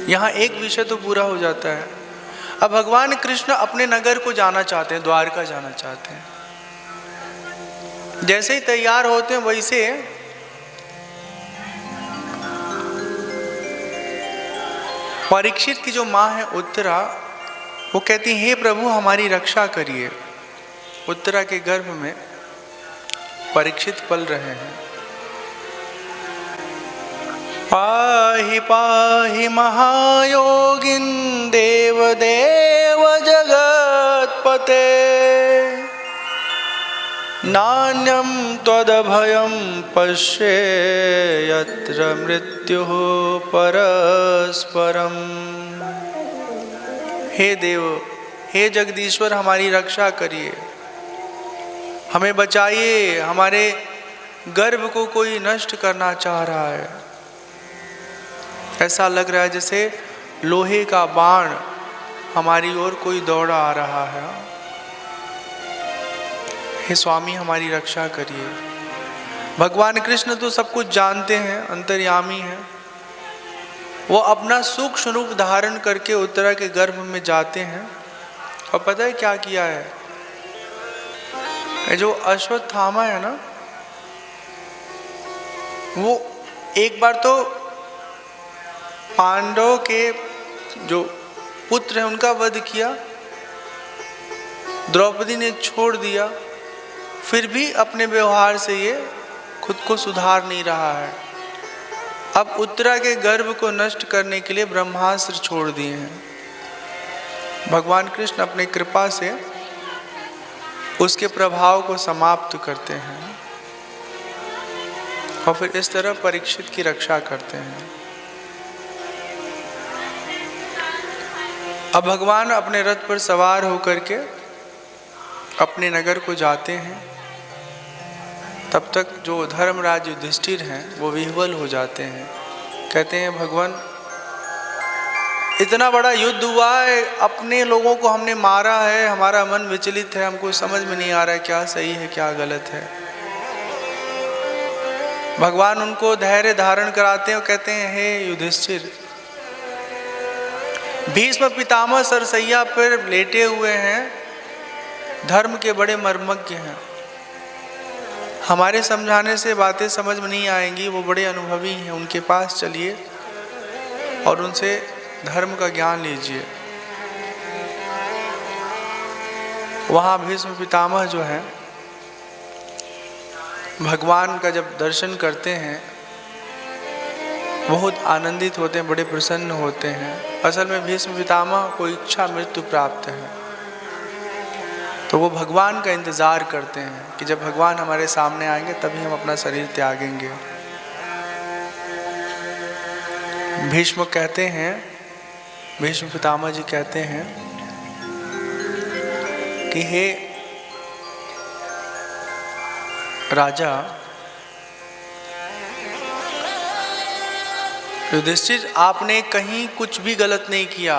यहाँ एक विषय तो पूरा हो जाता है। अब भगवान कृष्ण अपने नगर को जाना चाहते हैं, द्वारका जाना चाहते हैं। जैसे ही तैयार होते हैं वैसे परीक्षित की जो माँ है उत्तरा, वो कहती है, हे प्रभु हमारी रक्षा करिए। उत्तरा के गर्भ में परीक्षित पल रहे हैं। पाहि पाहि महायोगिन देव देव जगत्पते, नान्यं त्वदभयं पश्ये यत्र मृत्युः परस्परम्। हे देव, हे जगदीश्वर हमारी रक्षा करिए, हमें बचाइए, हमारे गर्भ को कोई नष्ट करना चाह रहा है। ऐसा लग रहा है जैसे लोहे का बाण हमारी ओर कोई दौड़ा आ रहा है। हे स्वामी हमारी रक्षा करिए। भगवान कृष्ण तो सब कुछ जानते हैं, अंतर्यामी हैं। वो अपना सूक्ष्म रूप धारण करके उत्तरा के गर्भ में जाते हैं और पता है क्या किया है? ये जो अश्वत्थामा है ना, वो एक बार तो पांडव के जो पुत्र हैं उनका वध किया, द्रौपदी ने छोड़ दिया, फिर भी अपने व्यवहार से ये खुद को सुधार नहीं रहा है। अब उत्तरा के गर्भ को नष्ट करने के लिए ब्रह्मास्त्र छोड़ दिए हैं। भगवान कृष्ण अपने कृपा से उसके प्रभाव को समाप्त करते हैं और फिर इस तरह परीक्षित की रक्षा करते हैं। अब भगवान अपने रथ पर सवार होकर के अपने नगर को जाते हैं। तब तक जो धर्मराज युधिष्ठिर हैं वो विह्वल हो जाते हैं। कहते हैं, भगवान इतना बड़ा युद्ध हुआ है, अपने लोगों को हमने मारा है, हमारा मन विचलित है, हमको समझ में नहीं आ रहा है क्या सही है क्या गलत है। भगवान उनको धैर्य धारण कराते हैं और कहते हैं, हे युधिष्ठिर, भीष्म पितामह सरसैया पर लेटे हुए हैं, धर्म के बड़े मर्मज्ञ हैं, हमारे समझाने से बातें समझ में नहीं आएंगी, वो बड़े अनुभवी हैं, उनके पास चलिए और उनसे धर्म का ज्ञान लीजिए। वहाँ भीष्म पितामह जो हैं भगवान का जब दर्शन करते हैं बहुत आनंदित होते हैं, बड़े प्रसन्न होते हैं। असल में भीष्म पितामह को इच्छा मृत्यु प्राप्त है, तो वो भगवान का इंतज़ार करते हैं कि जब भगवान हमारे सामने आएंगे तभी हम अपना शरीर त्यागेंगे। भीष्म कहते हैं, भीष्म पितामह जी कहते हैं कि हे राजा युधिष्ठिर, आपने कहीं कुछ भी गलत नहीं किया,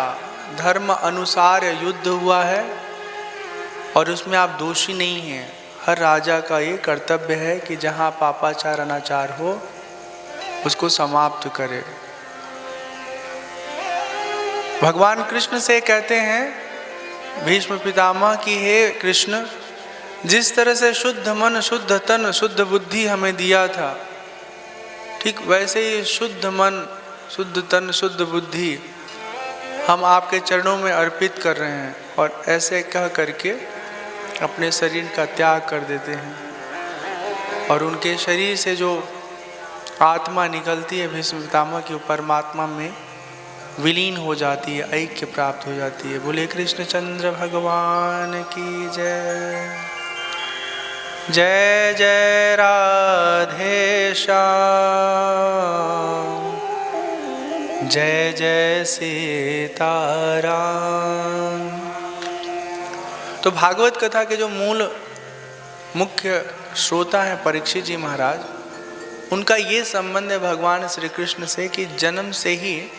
धर्म अनुसार युद्ध हुआ है और उसमें आप दोषी नहीं हैं। हर राजा का ये कर्तव्य है कि जहाँ पापाचार अनाचार हो उसको समाप्त करे। भगवान कृष्ण से कहते हैं भीष्म पितामह कि हे कृष्ण, जिस तरह से शुद्ध मन शुद्ध तन शुद्ध बुद्धि हमें दिया था, ठीक वैसे ही शुद्ध मन शुद्ध तन शुद्ध बुद्धि हम आपके चरणों में अर्पित कर रहे हैं। और ऐसे कह करके अपने शरीर का त्याग कर देते हैं और उनके शरीर से जो आत्मा निकलती है भीष्म पितामह की, परमात्मा में विलीन हो जाती है, ऐक्य प्राप्त हो जाती है। बोले कृष्णचंद्र भगवान की जय। जय जय राधे श्याम, जय जय सीताराम। तो भागवत कथा के जो मूल मुख्य श्रोता हैं परीक्षित जी महाराज, उनका ये संबंध है भगवान श्री कृष्ण से कि जन्म से ही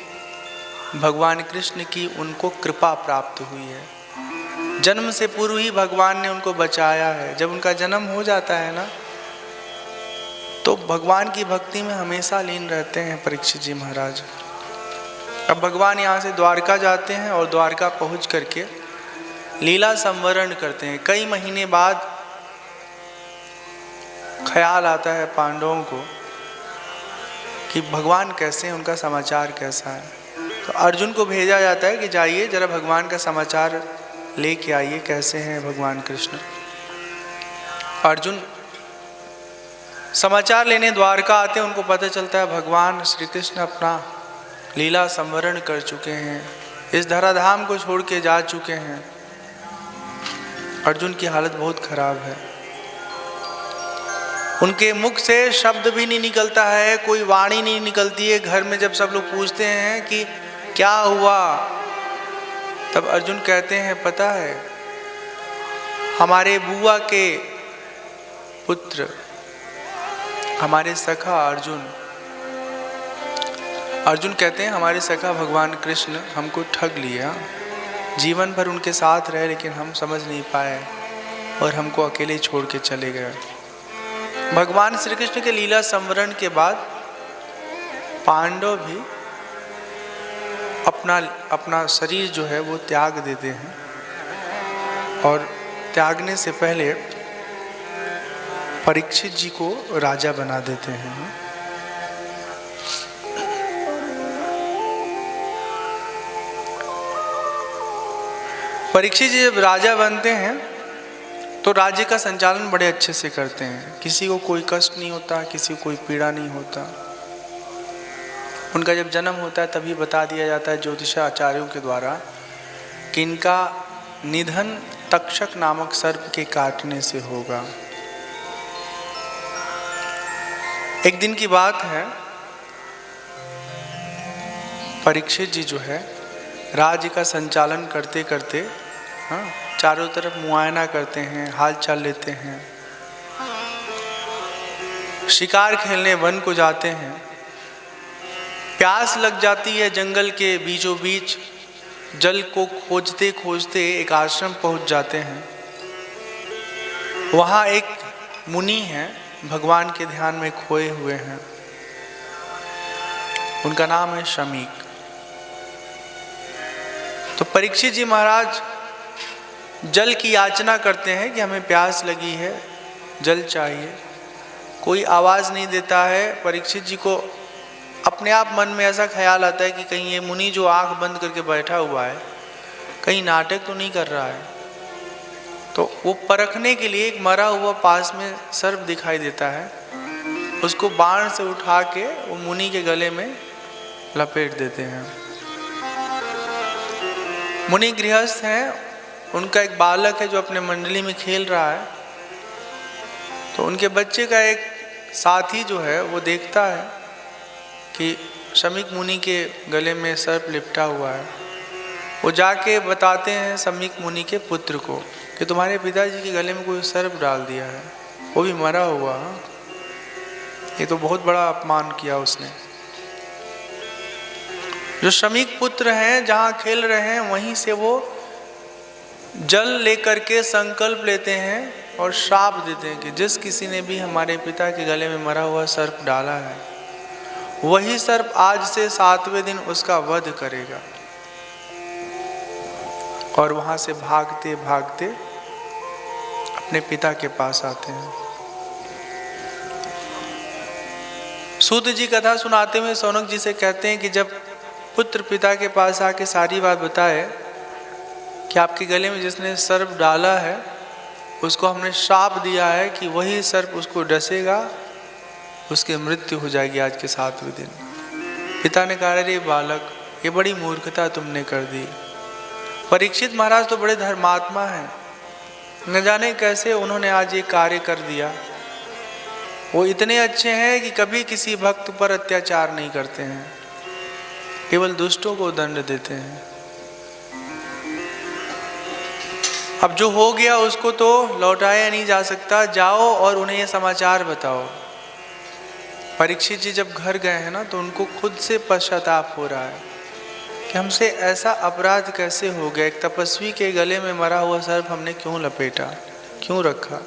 भगवान कृष्ण की उनको कृपा प्राप्त हुई है। जन्म से पूर्व ही भगवान ने उनको बचाया है। जब उनका जन्म हो जाता है ना, तो भगवान की भक्ति में हमेशा लीन रहते हैं परीक्षित जी महाराज। अब भगवान यहाँ से द्वारका जाते हैं और द्वारका पहुँच करके लीला संवरण करते हैं। कई महीने बाद ख्याल आता है पांडवों को कि भगवान कैसे हैं, उनका समाचार कैसा है। तो अर्जुन को भेजा जाता है कि जाइए जरा भगवान का समाचार लेके आइए, कैसे हैं भगवान कृष्ण। अर्जुन समाचार लेने द्वारका आते हैं। उनको पता चलता है भगवान श्री कृष्ण अपना लीला संवरण कर चुके हैं, इस धराधाम को छोड़ के जा चुके हैं। अर्जुन की हालत बहुत खराब है। उनके मुख से शब्द भी नहीं निकलता है, कोई वाणी नहीं निकलती है। घर में जब सब लोग पूछते हैं कि क्या हुआ, तब अर्जुन कहते हैं पता है हमारे बुआ के पुत्र, हमारे सखा अर्जुन कहते हैं हमारे सखा भगवान कृष्ण हमको ठग लिया। जीवन भर उनके साथ रहे लेकिन हम समझ नहीं पाए और हमको अकेले छोड़ के चले गए। भगवान श्री कृष्ण के लीला संवरण के बाद पांडव भी अपना शरीर जो है वो त्याग देते हैं और त्यागने से पहले परीक्षित जी को राजा बना देते हैं। परीक्षित जी जब राजा बनते हैं तो राज्य का संचालन बड़े अच्छे से करते हैं। किसी को कोई कष्ट नहीं होता, किसी को कोई पीड़ा नहीं होता। उनका जब जन्म होता है तभी बता दिया जाता है ज्योतिषाचार्यों के द्वारा कि इनका निधन तक्षक नामक सर्प के काटने से होगा। एक दिन की बात है, परीक्षित जी जो है राज्य का संचालन करते करते चारों तरफ मुआयना करते हैं, हाल चाल लेते हैं, शिकार खेलने वन को जाते हैं। प्यास लग जाती है, जंगल के बीचों बीच जल को खोजते खोजते एक आश्रम पहुंच जाते हैं। वहाँ एक मुनि हैं, भगवान के ध्यान में खोए हुए हैं। उनका नाम है शमीक। तो परीक्षित जी महाराज जल की याचना करते हैं कि हमें प्यास लगी है, जल चाहिए। कोई आवाज़ नहीं देता है। परीक्षित जी को अपने आप मन में ऐसा ख्याल आता है कि कहीं ये मुनि जो आंख बंद करके बैठा हुआ है कहीं नाटक तो नहीं कर रहा है। तो वो परखने के लिए एक मरा हुआ पास में सर्प दिखाई देता है, उसको बाण से उठा के वो मुनि के गले में लपेट देते हैं। मुनि गृहस्थ हैं, उनका एक बालक है जो अपने मंडली में खेल रहा है। तो उनके बच्चे का एक साथी जो है वो देखता है कि शमीक मुनि के गले में सर्प लिपटा हुआ है। वो जाके बताते हैं शमीक मुनि के पुत्र को कि तुम्हारे पिताजी के गले में कोई सर्प डाल दिया है, वो भी मरा हुआ। ये तो बहुत बड़ा अपमान किया उसने। जो शमीक पुत्र हैं जहाँ खेल रहे हैं वहीं से वो जल लेकर के संकल्प लेते हैं और श्राप देते हैं कि जिस किसी ने भी हमारे पिता के गले में मरा हुआ सर्प डाला है वही सर्प आज से 7वें दिन उसका वध करेगा। और वहां से भागते भागते अपने पिता के पास आते हैं। सूत जी कथा सुनाते हुए शौनक जी से कहते हैं कि जब पुत्र पिता के पास आके सारी बात बताए कि आपके गले में जिसने सर्प डाला है उसको हमने श्राप दिया है कि वही सर्प उसको डसेगा, उसकी मृत्यु हो जाएगी आज के 7वें दिन। पिता ने कहा अरे बालक, ये बड़ी मूर्खता तुमने कर दी। परीक्षित महाराज तो बड़े धर्मात्मा हैं, न जाने कैसे उन्होंने आज ये कार्य कर दिया। वो इतने अच्छे हैं कि कभी किसी भक्त पर अत्याचार नहीं करते हैं, केवल दुष्टों को दंड देते हैं। अब जो हो गया उसको तो लौटाया नहीं जा सकता, जाओ और उन्हें ये समाचार बताओ। परीक्षित जी जब घर गए हैं ना, तो उनको खुद से पश्चाताप हो रहा है कि हमसे ऐसा अपराध कैसे हो गया, एक तपस्वी के गले में मरा हुआ सर्प हमने क्यों लपेटा, क्यों रखा।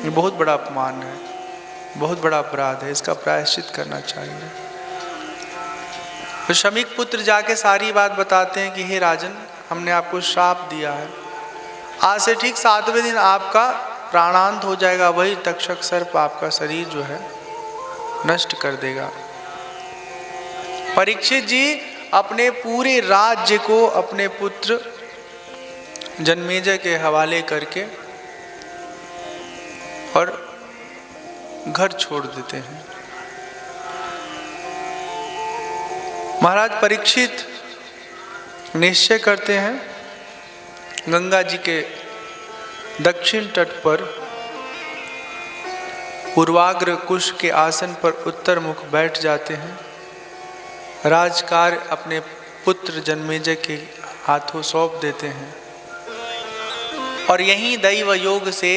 ये बहुत बड़ा अपमान है, बहुत बड़ा अपराध है, इसका प्रायश्चित करना चाहिए। तो शमीक पुत्र जाके सारी बात बताते हैं कि हे राजन, हमने आपको श्राप दिया है, आज से ठीक 7वें दिन आपका प्राणांत हो जाएगा, वही तक्षक सर्प आपका शरीर जो है नष्ट कर देगा। परीक्षित जी अपने पूरे राज्य को अपने पुत्र जन्मेजय के हवाले करके और घर छोड़ देते हैं। महाराज परीक्षित निश्चय करते हैं, गंगा जी के दक्षिण तट पर पूर्वाग्र कुश के आसन पर उत्तर मुख बैठ जाते हैं। राजकार्य अपने पुत्र जन्मेजय के हाथों सौंप देते हैं और यहीं दैव योग से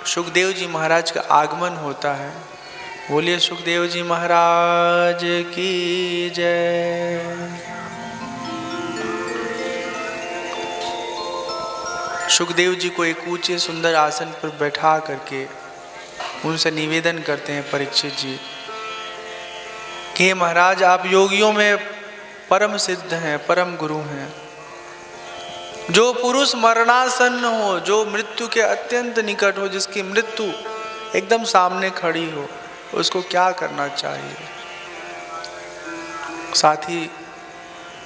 सुखदेव जी महाराज का आगमन होता है। बोलिए सुखदेव जी महाराज की जय। सुखदेव जी को एक ऊंचे सुंदर आसन पर बैठा करके उनसे निवेदन करते हैं परीक्षित जी कि महाराज आप योगियों में परम सिद्ध हैं, परम गुरु हैं। जो पुरुष मरणासन्न हो, जो मृत्यु के अत्यंत निकट हो, जिसकी मृत्यु एकदम सामने खड़ी हो, उसको क्या करना चाहिए। साथ ही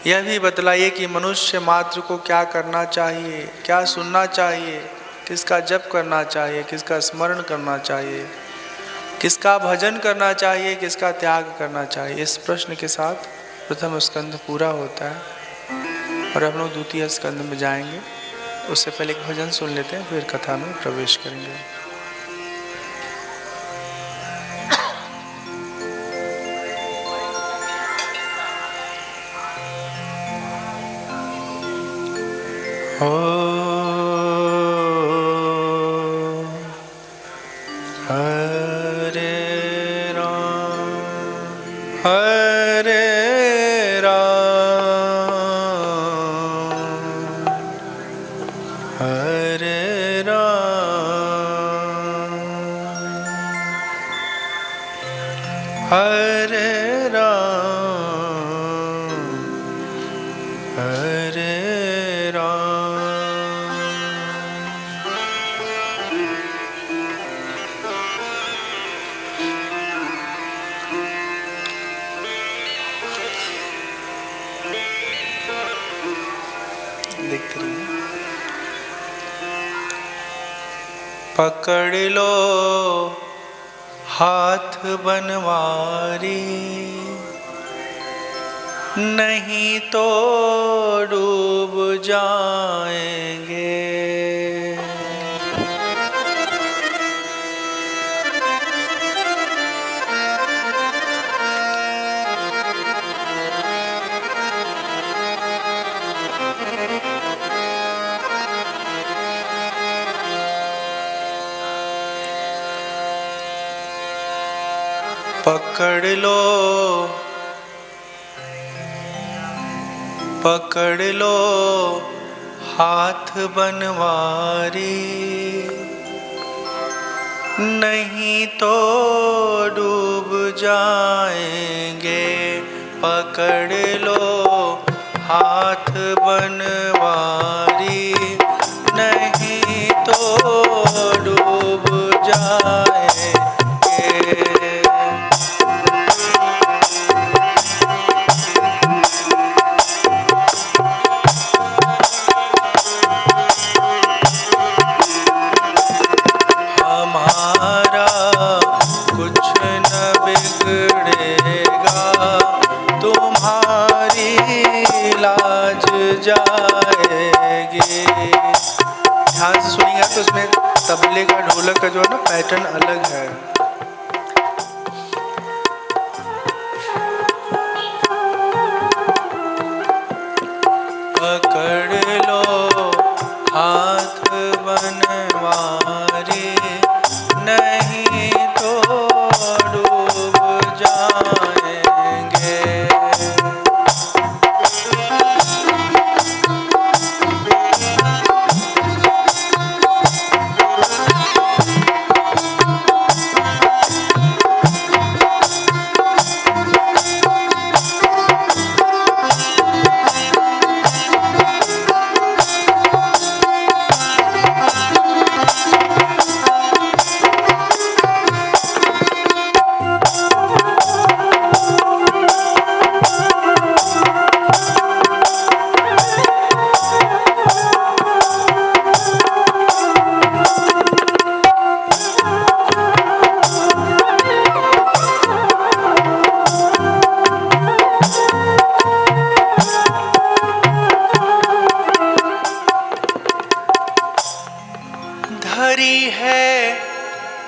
यह भी बतलाइए कि मनुष्य मात्र को क्या करना चाहिए, क्या सुनना चाहिए, किसका जप करना चाहिए, किसका स्मरण करना चाहिए, किसका भजन करना चाहिए, किसका त्याग करना चाहिए। इस प्रश्न के साथ प्रथम स्कंद पूरा होता है और हम लोग द्वितीय स्कंद में जाएंगे। उससे पहले एक भजन सुन लेते हैं, फिर कथा में प्रवेश करेंगे। हरे राम हरे राम हरे राम हरे राम हरे पकड़ लो हाथ बनवारी, नहीं तो डूब जाएंगे। पकड़ लो पकड़ लो हाथ बनवारी, नहीं तो डूब जाएंगे। पकड़ लो हाथ बनवारी, नहीं तो डूब जाएंगे। जाएगी। ध्यान से सुनिएगा तो उसमें तबले का ढोलक का जो है ना पैटर्न अलग है। पकड़ लो हाथ बनवारी, नहीं तो डूब जाएंगे। धरी है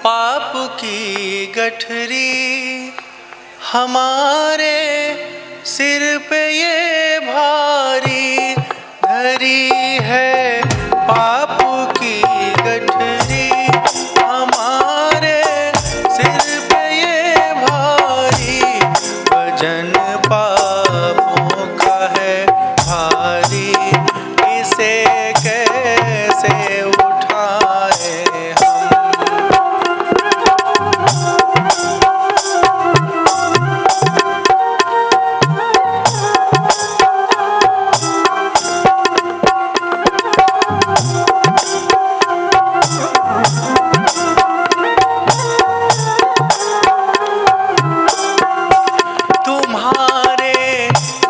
पाप की गठरी, हमारे सिर पे ये भारी। धरी है पाप की गठरी, हमारे सिर पे ये भारी। वजन पापों का है भारी, इसे कैसे उठाए हम। तुम्हारे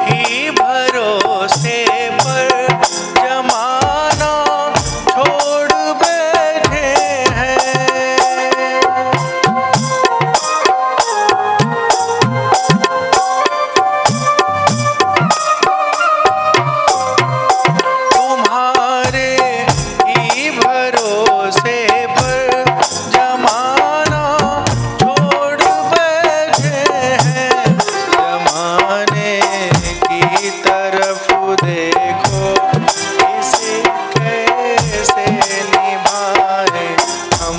ही भरोसे पर जमाना छोड़ बैठे हैं। तुम्हारे ही भरोसे पर जमाना छोड़ बैठे हैं। जमाने की तरफ देखो, इसे कैसे निभाए हम।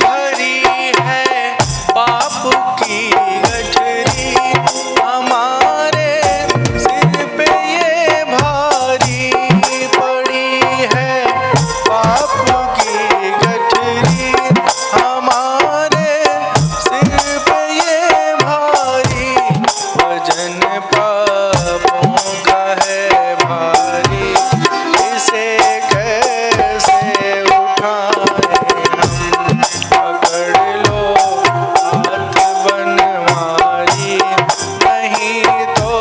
भरी है पाप की गठरी, हमारे सिर पे ये भारी। पड़ी है पाप की गठरी, हमारे सिर पे ये भारी। वजन पापों का है भारी, इसे कैसे उठाए हम। पकड़ लो हाथ बनवारी, नहीं तो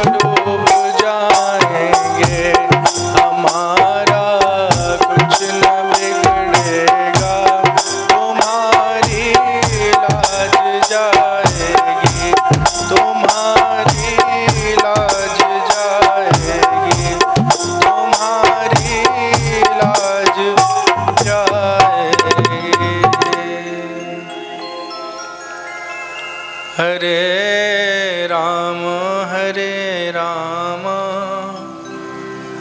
डूब जाएंगे। हमारा कुछ न बिगड़ेगा, तुम्हारी लाज जाएगी। तुम्हारी लाज जाएगी, तुम्हारी लाज जाएगी। हरे राम हरे राम,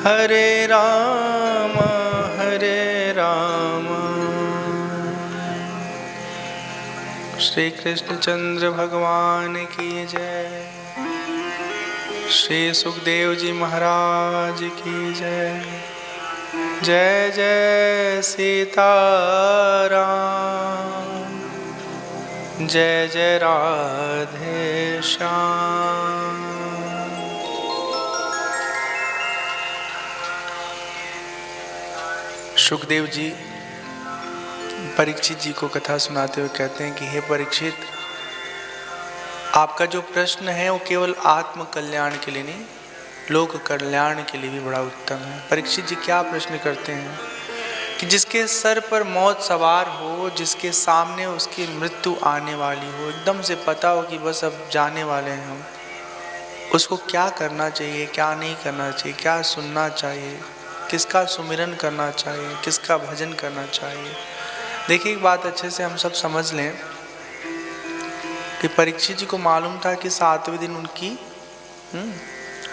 हरे राम हरे राम। श्री कृष्णचंद्र भगवान की जय। श्री सुखदेव जी महाराज की जय। जय जय सीताराम, जय जय राधे श्याम। सुखदेव जी परीक्षित जी को कथा सुनाते हुए कहते हैं कि हे परीक्षित, आपका जो प्रश्न है वो केवल आत्म कल्याण के लिए नहीं, लोक कल्याण के लिए भी बड़ा उत्तम है। परीक्षित जी क्या प्रश्न करते हैं कि जिसके सर पर मौत सवार हो, जिसके सामने उसकी मृत्यु आने वाली हो, एकदम से पता हो कि बस अब जाने वाले हैं हम, उसको क्या करना चाहिए, क्या नहीं करना चाहिए, क्या सुनना चाहिए, किसका सुमिरन करना चाहिए, किसका भजन करना चाहिए। देखिए एक बात अच्छे से हम सब समझ लें कि परीक्षित जी को मालूम था कि 7वें दिन उनकी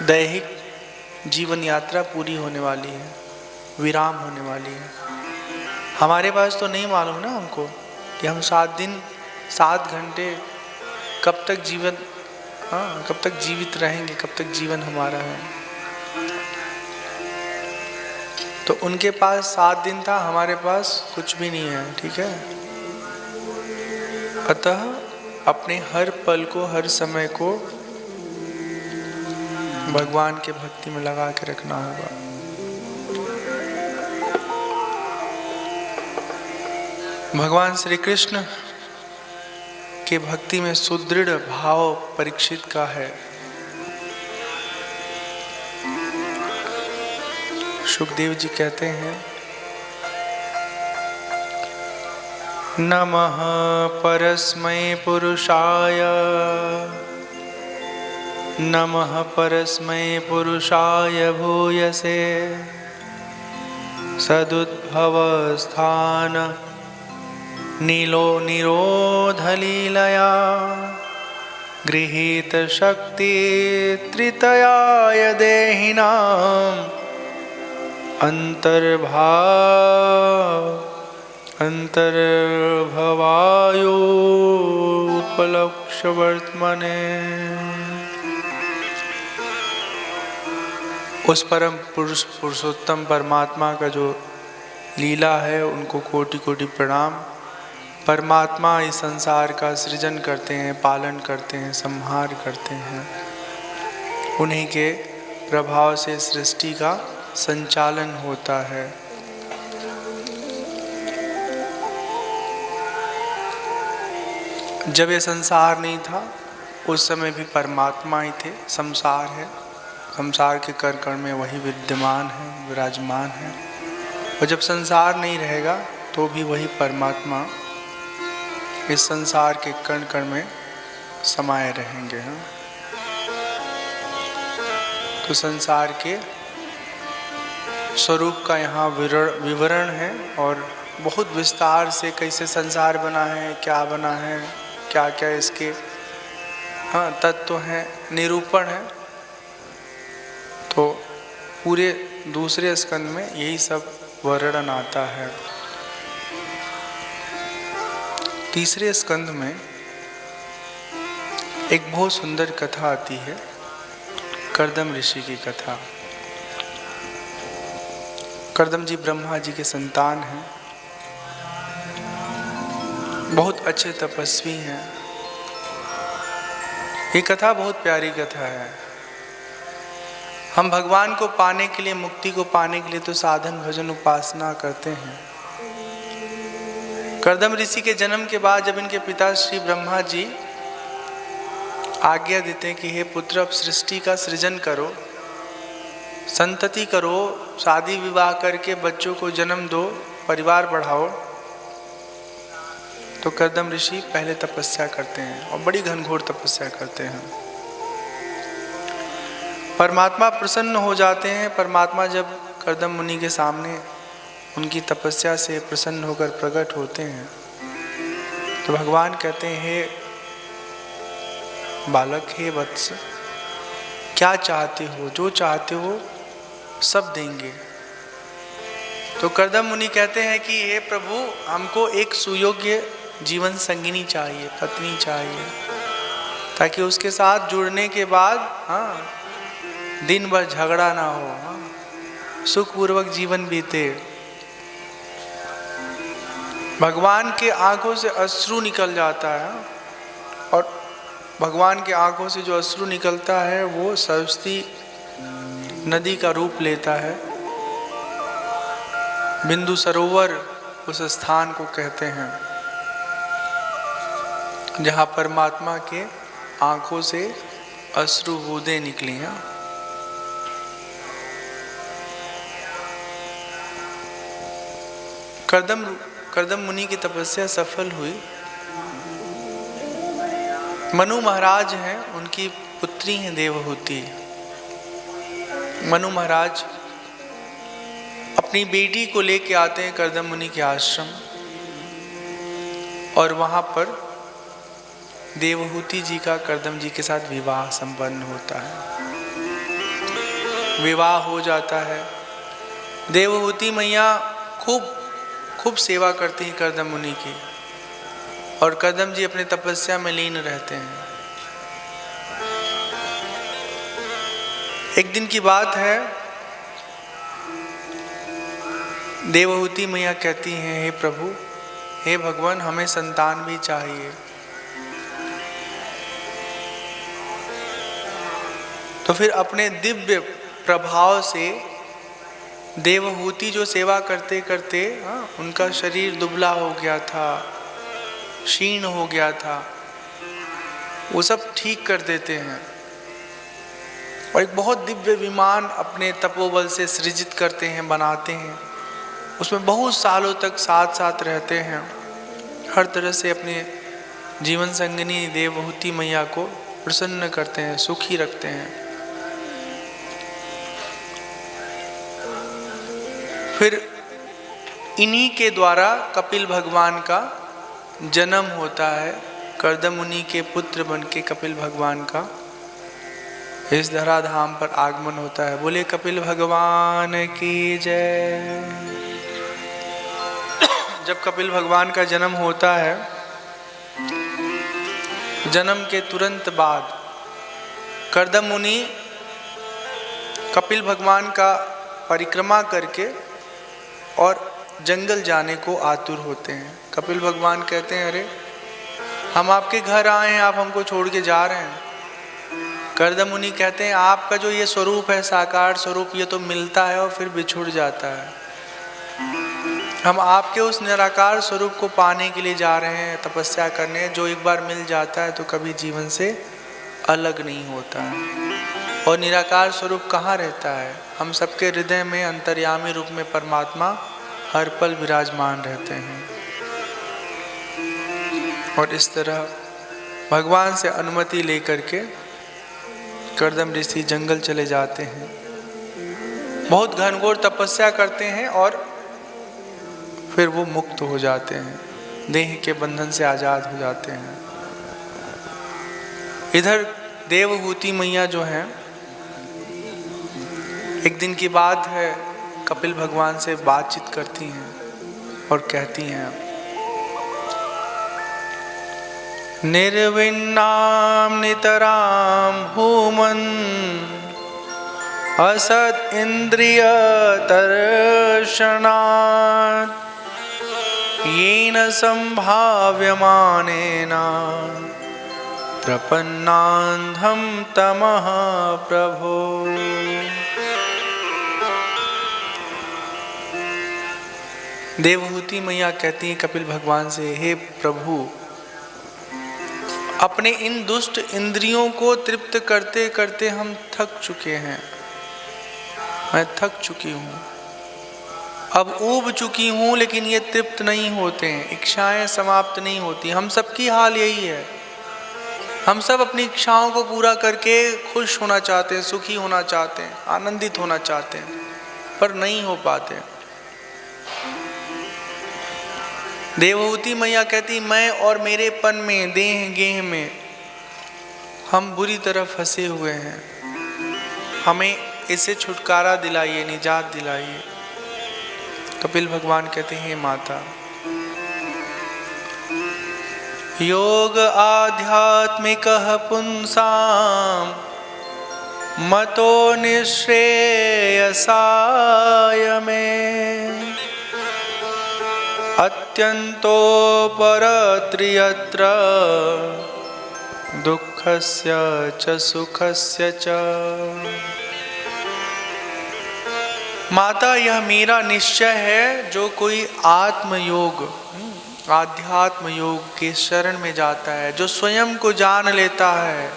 दैहिक जीवन यात्रा पूरी होने वाली है, विराम होने वाली है। हमारे पास तो नहीं मालूम ना हमको कि हम 7 दिन 7 घंटे कब तक कब तक जीवित रहेंगे, कब तक जीवन हमारा है। तो उनके पास 7 दिन था, हमारे पास कुछ भी नहीं है, ठीक है। अतः अपने हर पल को, हर समय को भगवान के भक्ति में लगा के रखना होगा। भगवान श्री कृष्ण के भक्ति में सुदृढ़ भाव परीक्षित का है। सुखदेव जी कहते हैं, नमः परस्मै पुरुषाय, नमः परस्मै पुरुषाय भूयसे, सदुद्भवस्थान नीलो निरोधलीलया, गृहीत शक्ति त्रितयाय देहिनाम्, अंतर्भवायोत्पलक्ष्य वर्तमने। उस परम पुरुष पुरुषोत्तम परमात्मा का जो लीला है उनको कोटि कोटि प्रणाम। परमात्मा इस संसार का सृजन करते हैं, पालन करते हैं, संहार करते हैं। उन्हीं के प्रभाव से सृष्टि का संचालन होता है। जब ये संसार नहीं था उस समय भी परमात्मा ही थे। संसार है, संसार के कण कण में वही विद्यमान है, विराजमान है। और जब संसार नहीं रहेगा तो भी वही परमात्मा इस संसार के कण कण में समाये रहेंगे। तो संसार के स्वरूप का यहाँ विवरण है और बहुत विस्तार से कैसे संसार बना है, क्या बना है, क्या क्या इसके तत्व हैं, निरूपण है। तो पूरे दूसरे स्कंद में यही सब वर्णन आता है। तीसरे स्कंद में एक बहुत सुंदर कथा आती है, कर्दम ऋषि की कथा। कर्दम जी ब्रह्मा जी के संतान हैं, बहुत अच्छे तपस्वी हैं। ये कथा बहुत प्यारी कथा है। हम भगवान को पाने के लिए, मुक्ति को पाने के लिए तो साधन भजन उपासना करते हैं। कर्दम ऋषि के जन्म के बाद जब इनके पिता श्री ब्रह्मा जी आज्ञा देते हैं कि हे पुत्र अब सृष्टि का सृजन करो, संतति करो, शादी विवाह करके बच्चों को जन्म दो, परिवार बढ़ाओ, तो कर्दम ऋषि पहले तपस्या करते हैं और बड़ी घनघोर तपस्या करते हैं। परमात्मा प्रसन्न हो जाते हैं। परमात्मा जब कर्दम मुनि के सामने उनकी तपस्या से प्रसन्न होकर प्रकट होते हैं तो भगवान कहते हैं, हे बालक, हे वत्स, क्या चाहते हो? जो चाहते हो सब देंगे। तो कर्दम मुनि कहते हैं कि हे प्रभु, हमको एक सुयोग्य जीवन संगिनी चाहिए, पत्नी चाहिए, ताकि उसके साथ जुड़ने के बाद दिन भर झगड़ा ना हो, सुखपूर्वक जीवन बीते। भगवान के आंखों से अश्रु निकल जाता है और भगवान के आंखों से जो अश्रु निकलता है वो सरस्वती नदी का रूप लेता है। बिंदु सरोवर उस स्थान को कहते हैं जहाँ परमात्मा के आंखों से अश्रु बूंदें निकली हैं। कर्दम मुनि की तपस्या सफल हुई। मनु महाराज हैं, उनकी पुत्री हैं देवहूति। मनु महाराज अपनी बेटी को लेके आते हैं कर्दम मुनि के आश्रम, और वहाँ पर देवहूति जी का कर्दम जी के साथ विवाह संपन्न होता है। विवाह हो जाता है। देवहूति मैया खूब सेवा करती हैं कर्दम मुनि की, और कर्दम जी अपने तपस्या में लीन रहते हैं। एक दिन की बात है, देवहूति मैया कहती हैं, हे प्रभु, हे भगवान, हमें संतान भी चाहिए। तो फिर अपने दिव्य प्रभाव से देवहूति जो सेवा करते करते उनका शरीर दुबला हो गया था, क्षीण हो गया था, वो सब ठीक कर देते हैं और एक बहुत दिव्य विमान अपने तपोबल से सृजित करते हैं, बनाते हैं। उसमें बहुत सालों तक साथ साथ रहते हैं, हर तरह से अपने जीवन संगिनी देवहूति मैया को प्रसन्न करते हैं, सुखी रखते हैं। फिर इन्हीं के द्वारा कपिल भगवान का जन्म होता है। कर्दम मुनि के पुत्र बन के कपिल भगवान का इस धराधाम पर आगमन होता है। बोले कपिल भगवान की जय। जब कपिल भगवान का जन्म होता है, जन्म के तुरंत बाद कर्दम मुनि कपिल भगवान का परिक्रमा करके और जंगल जाने को आतुर होते हैं। कपिल भगवान कहते हैं, अरे हम आपके घर आए हैं, आप हमको छोड़ के जा रहे हैं। कर्दम मुनि कहते हैं, आपका जो ये स्वरूप है, साकार स्वरूप, ये तो मिलता है और फिर बिछुड़ जाता है। हम आपके उस निराकार स्वरूप को पाने के लिए जा रहे हैं, तपस्या करने, जो एक बार मिल जाता है तो कभी जीवन से अलग नहीं होता है। और निराकार स्वरूप कहाँ रहता है? हम सबके हृदय में अंतर्यामी रूप में परमात्मा हर पल विराजमान रहते हैं। और इस तरह भगवान से अनुमति लेकर के कर्दम ऋषि जंगल चले जाते हैं, बहुत घनघोर तपस्या करते हैं और फिर वो मुक्त हो जाते हैं, देह के बंधन से आजाद हो जाते हैं। इधर देवहूति मैया जो हैं, एक दिन की बात है, कपिल भगवान से बातचीत करती हैं और कहती हैं, निर्विन्नाम नितराम हुमन असत इंद्रिय तर्षणात् येन संभाव्यमानेन प्रपन्नान्धं तमः प्रभो। देवहूति मैया कहती हैं कपिल भगवान से, हे प्रभु, अपने इन दुष्ट इंद्रियों को तृप्त करते करते हम थक चुके हैं। मैं थक चुकी हूँ, अब ऊब चुकी हूँ, लेकिन ये तृप्त नहीं होते हैं, इच्छाएं समाप्त नहीं होती। हम सबकी हाल यही है, हम सब अपनी इच्छाओं को पूरा करके खुश होना चाहते हैं, सुखी होना चाहते हैं, आनंदित होना चाहते हैं, पर नहीं हो पाते। देवहूति मैया कहती, मैं और मेरे पन में, देह गेह में हम बुरी तरह फंसे हुए हैं, हमें इससे छुटकारा दिलाइए, निजात दिलाइए। कपिल भगवान कहते हैं, माता, योग आध्यात्मिकः पुंसाम मतो निःश्रेयसाय में अत्यंतो परत्रियत्र दुःखस्य च सुखस्य च। माता, यह मेरा निश्चय है, जो कोई आत्मयोग, आध्यात्म योग के शरण में जाता है, जो स्वयं को जान लेता है,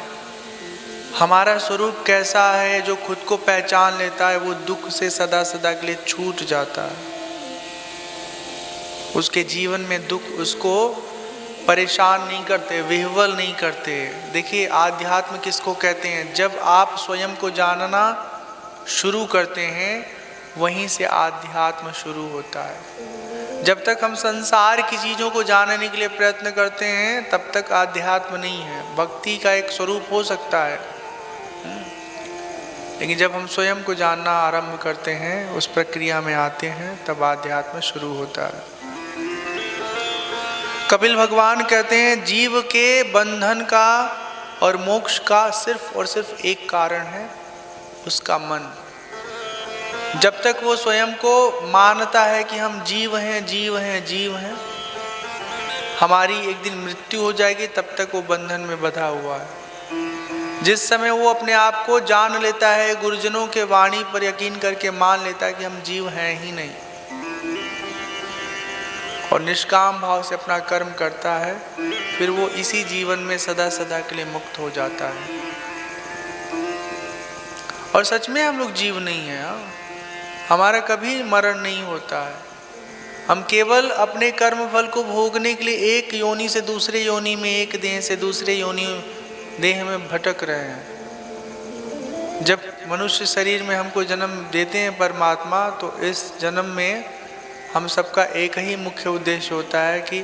हमारा स्वरूप कैसा है, जो खुद को पहचान लेता है, वो दुख से सदा सदा के लिए छूट जाता है। उसके जीवन में दुख उसको परेशान नहीं करते, विह्वल नहीं करते। देखिए आध्यात्म किसको कहते हैं? जब आप स्वयं को जानना शुरू करते हैं वहीं से आध्यात्म शुरू होता है। जब तक हम संसार की चीज़ों को जानने के लिए प्रयत्न करते हैं तब तक आध्यात्म नहीं है। भक्ति का एक स्वरूप हो सकता है, लेकिन जब हम स्वयं को जानना आरंभ करते हैं, उस प्रक्रिया में आते हैं, तब आध्यात्म शुरू होता है। कपिल भगवान कहते हैं जीव के बंधन का और मोक्ष का सिर्फ और सिर्फ एक कारण है, उसका मन। जब तक वो स्वयं को मानता है कि हम जीव हैं, जीव हैं, जीव हैं, हमारी एक दिन मृत्यु हो जाएगी, तब तक वो बंधन में बंधा हुआ है। जिस समय वो अपने आप को जान लेता है, गुरुजनों के वाणी पर यकीन करके मान लेता है कि हम जीव हैं ही नहीं, और निष्काम भाव से अपना कर्म करता है, फिर वो इसी जीवन में सदा सदा के लिए मुक्त हो जाता है। और सच में हम लोग जीव नहीं हैं, हमारा कभी मरण नहीं होता है। हम केवल अपने कर्म फल को भोगने के लिए एक योनि से दूसरे योनि में, एक देह से दूसरे योनि देह में भटक रहे हैं। जब मनुष्य शरीर में हमको जन्म देते हैं परमात्मा, तो इस जन्म में हम सबका एक ही मुख्य उद्देश्य होता है कि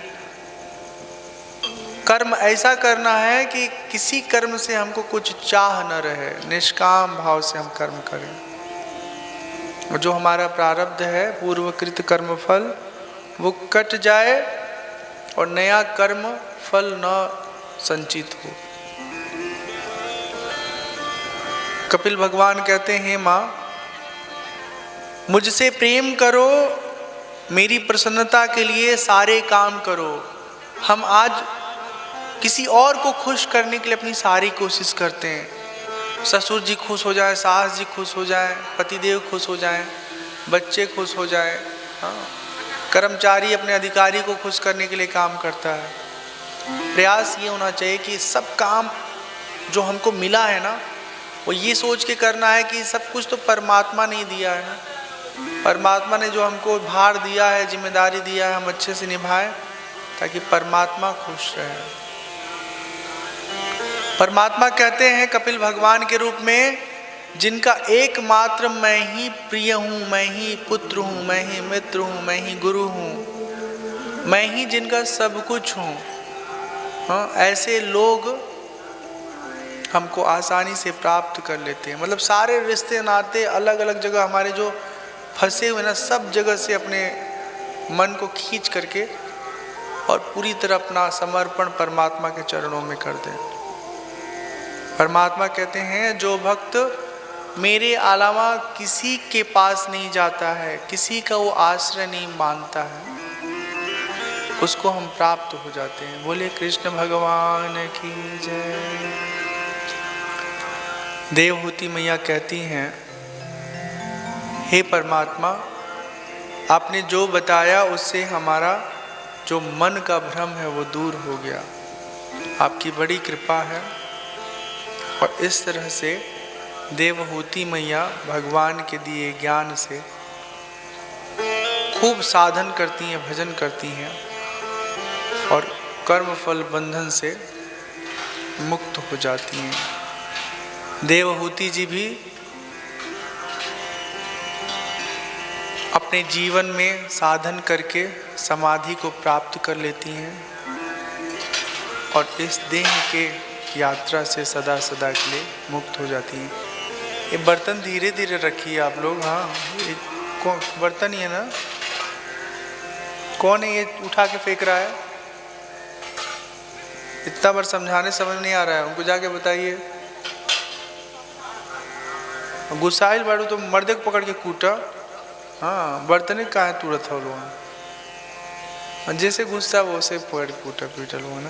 कर्म ऐसा करना है कि किसी कर्म से हमको कुछ चाह न रहे, निष्काम भाव से हम कर्म करें। और जो हमारा प्रारब्ध है, पूर्वकृत कर्म फल, वो कट जाए और नया कर्म फल न संचित हो। कपिल भगवान कहते हैं माँ मुझसे प्रेम करो, मेरी प्रसन्नता के लिए सारे काम करो। हम आज किसी और को खुश करने के लिए अपनी सारी कोशिश करते हैं। ससुर जी खुश हो जाए, सास जी खुश हो जाए, पतिदेव खुश हो जाए, बच्चे खुश हो जाए, हाँ, कर्मचारी अपने अधिकारी को खुश करने के लिए काम करता है। प्रयास ये होना चाहिए कि सब काम जो हमको मिला है ना, वो ये सोच के करना है कि सब कुछ तो परमात्मा ने दिया है ना, परमात्मा ने जो हमको भार दिया है, जिम्मेदारी दिया है, हम अच्छे से निभाएं ताकि परमात्मा खुश रहे। परमात्मा कहते हैं कपिल भगवान के रूप में, जिनका एकमात्र मैं ही प्रिय हूँ, मैं ही पुत्र हूँ, मैं ही मित्र हूँ, मैं ही गुरु हूँ, मैं ही जिनका सब कुछ हूँ। हाँ, ऐसे लोग हमको आसानी से प्राप्त कर लेते हैं। मतलब सारे रिश्ते नाते अलग अलग जगह हमारे जो फंसे हुए ना, सब जगह से अपने मन को खींच करके और पूरी तरह अपना समर्पण परमात्मा के चरणों में कर दें। परमात्मा कहते हैं जो भक्त मेरे अलावा किसी के पास नहीं जाता है, किसी का वो आश्रय नहीं मानता है, उसको हम प्राप्त हो जाते हैं। बोले कृष्ण भगवान की जय। देवहूति मैया कहती हैं, हे परमात्मा, आपने जो बताया उससे हमारा जो मन का भ्रम है वो दूर हो गया। आपकी बड़ी कृपा है। और इस तरह से देवहूति मैया भगवान के दिए ज्ञान से खूब साधन करती हैं, भजन करती हैं और कर्म फल बंधन से मुक्त हो जाती हैं। देवहूति जी भी अपने जीवन में साधन करके समाधि को प्राप्त कर लेती हैं और इस देह के यात्रा से सदा सदा के लिए मुक्त हो जाती हैं। ये बर्तन धीरे धीरे रखिए आप लोग। हाँ, कौन बर्तन ही है ना, कौन है ये उठा के फेंक रहा है? इतना बार समझाने समझ नहीं आ रहा है, उनको जाके बताइए। गुस्साइल बाड़ू तो मर्दे को पकड़ के कूटा। हाँ, बर्तन कहाँ है तुरंत हो लो, जैसे गुस्सा वो से पकड़ कूटा पीटल हुआ ना।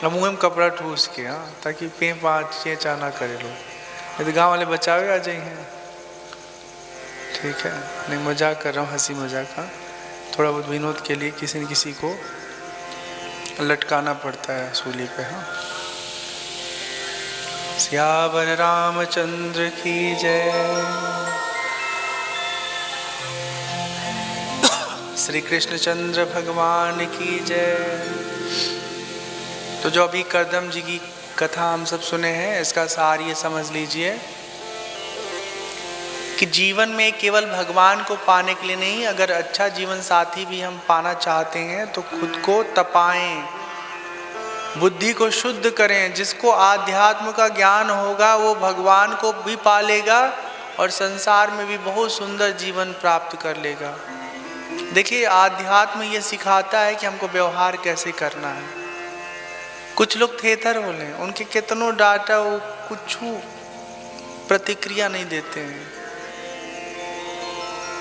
अब मुँह में कपड़ा ठूस के, हाँ, ताकि पे पाँच चा ना करे लोग, नहीं तो गाँव वाले बचावे आ जाएंगे। ठीक है, नहीं मजाक कर रहा हूँ, हंसी मजाक। हाँ, थोड़ा बहुत विनोद के लिए किसी न किसी को लटकाना पड़ता है सूली पे। हाँ, सियावर रामचंद्र की जय। श्री कृष्णचंद्र भगवान की जय। तो जो अभी करदम जी की कथा हम सब सुने हैं, इसका सार ये समझ लीजिए कि जीवन में केवल भगवान को पाने के लिए नहीं, अगर अच्छा जीवन साथी भी हम पाना चाहते हैं तो खुद को तपाएं, बुद्धि को शुद्ध करें। जिसको आध्यात्म का ज्ञान होगा वो भगवान को भी पालेगा और संसार में भी बहुत सुंदर जीवन प्राप्त कर लेगा। देखिए, आध्यात्म ये सिखाता है कि हमको व्यवहार कैसे करना है। कुछ लोग थेथर बोले, उनके कितनों डाटा वो कुछ प्रतिक्रिया नहीं देते हैं,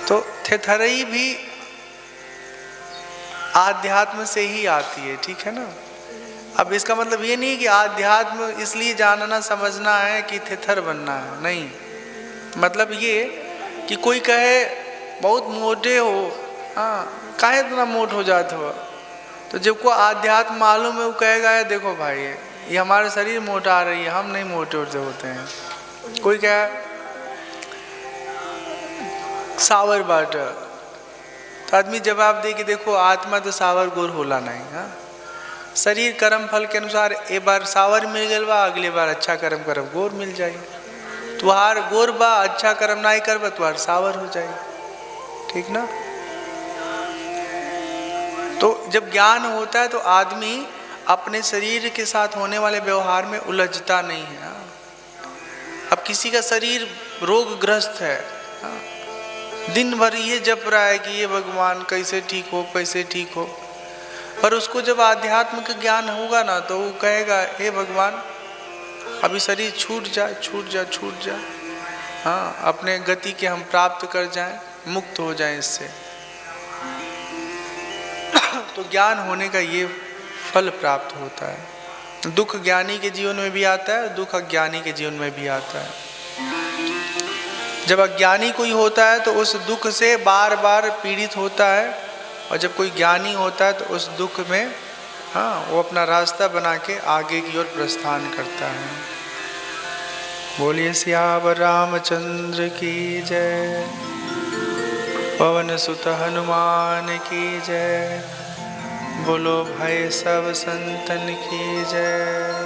तो थेथरई भी आध्यात्म से ही आती है, ठीक है ना। अब इसका मतलब ये नहीं कि आध्यात्म इसलिए जानना समझना है कि थेथर बनना है, नहीं। मतलब ये कि कोई कहे बहुत मोटे हो, हाँ काहे इतना मोट हो जाते हो, तो जब को आध्यात्म मालूम है वो कहेगा है देखो भाई ये हमारे शरीर मोटा रही है, हम नहीं मोटे होते हैं। कोई कहे सावर बाटर, तो आदमी जवाब दे कि देखो आत्मा तो सावर गोर होला नहीं। हाँ, शरीर कर्म फल के अनुसार एक बार सावर मिल गल बा, अगले बार अच्छा कर्म करब गोर मिल जाए। तुहार गोर बा, अच्छा कर्म नहीं करबा तुहार सावर हो जाए, ठीक ना। तो जब ज्ञान होता है तो आदमी अपने शरीर के साथ होने वाले व्यवहार में उलझता नहीं है। अब किसी का शरीर रोगग्रस्त है, दिन भर ये जप रहा है कि ये भगवान कैसे ठीक हो कैसे ठीक हो, पर उसको जब आध्यात्म का ज्ञान होगा ना तो वो कहेगा हे भगवान अभी शरीर छूट जा छूट जा छूट जा, हाँ अपने गति के हम प्राप्त कर जाएं, मुक्त हो जाएं इससे। तो ज्ञान होने का ये फल प्राप्त होता है। दुख ज्ञानी के जीवन में भी आता है, दुख अज्ञानी के जीवन में भी आता है। जब अज्ञानी कोई होता है तो उस दुख से बार बार पीड़ित होता है, और जब कोई ज्ञानी होता है तो उस दुख में हाँ वो अपना रास्ता बना के आगे की ओर प्रस्थान करता है। बोलिए सियावर रामचंद्र की जय, पवन सुत हनुमान की जय, बोलो भाई सब संतन की जय।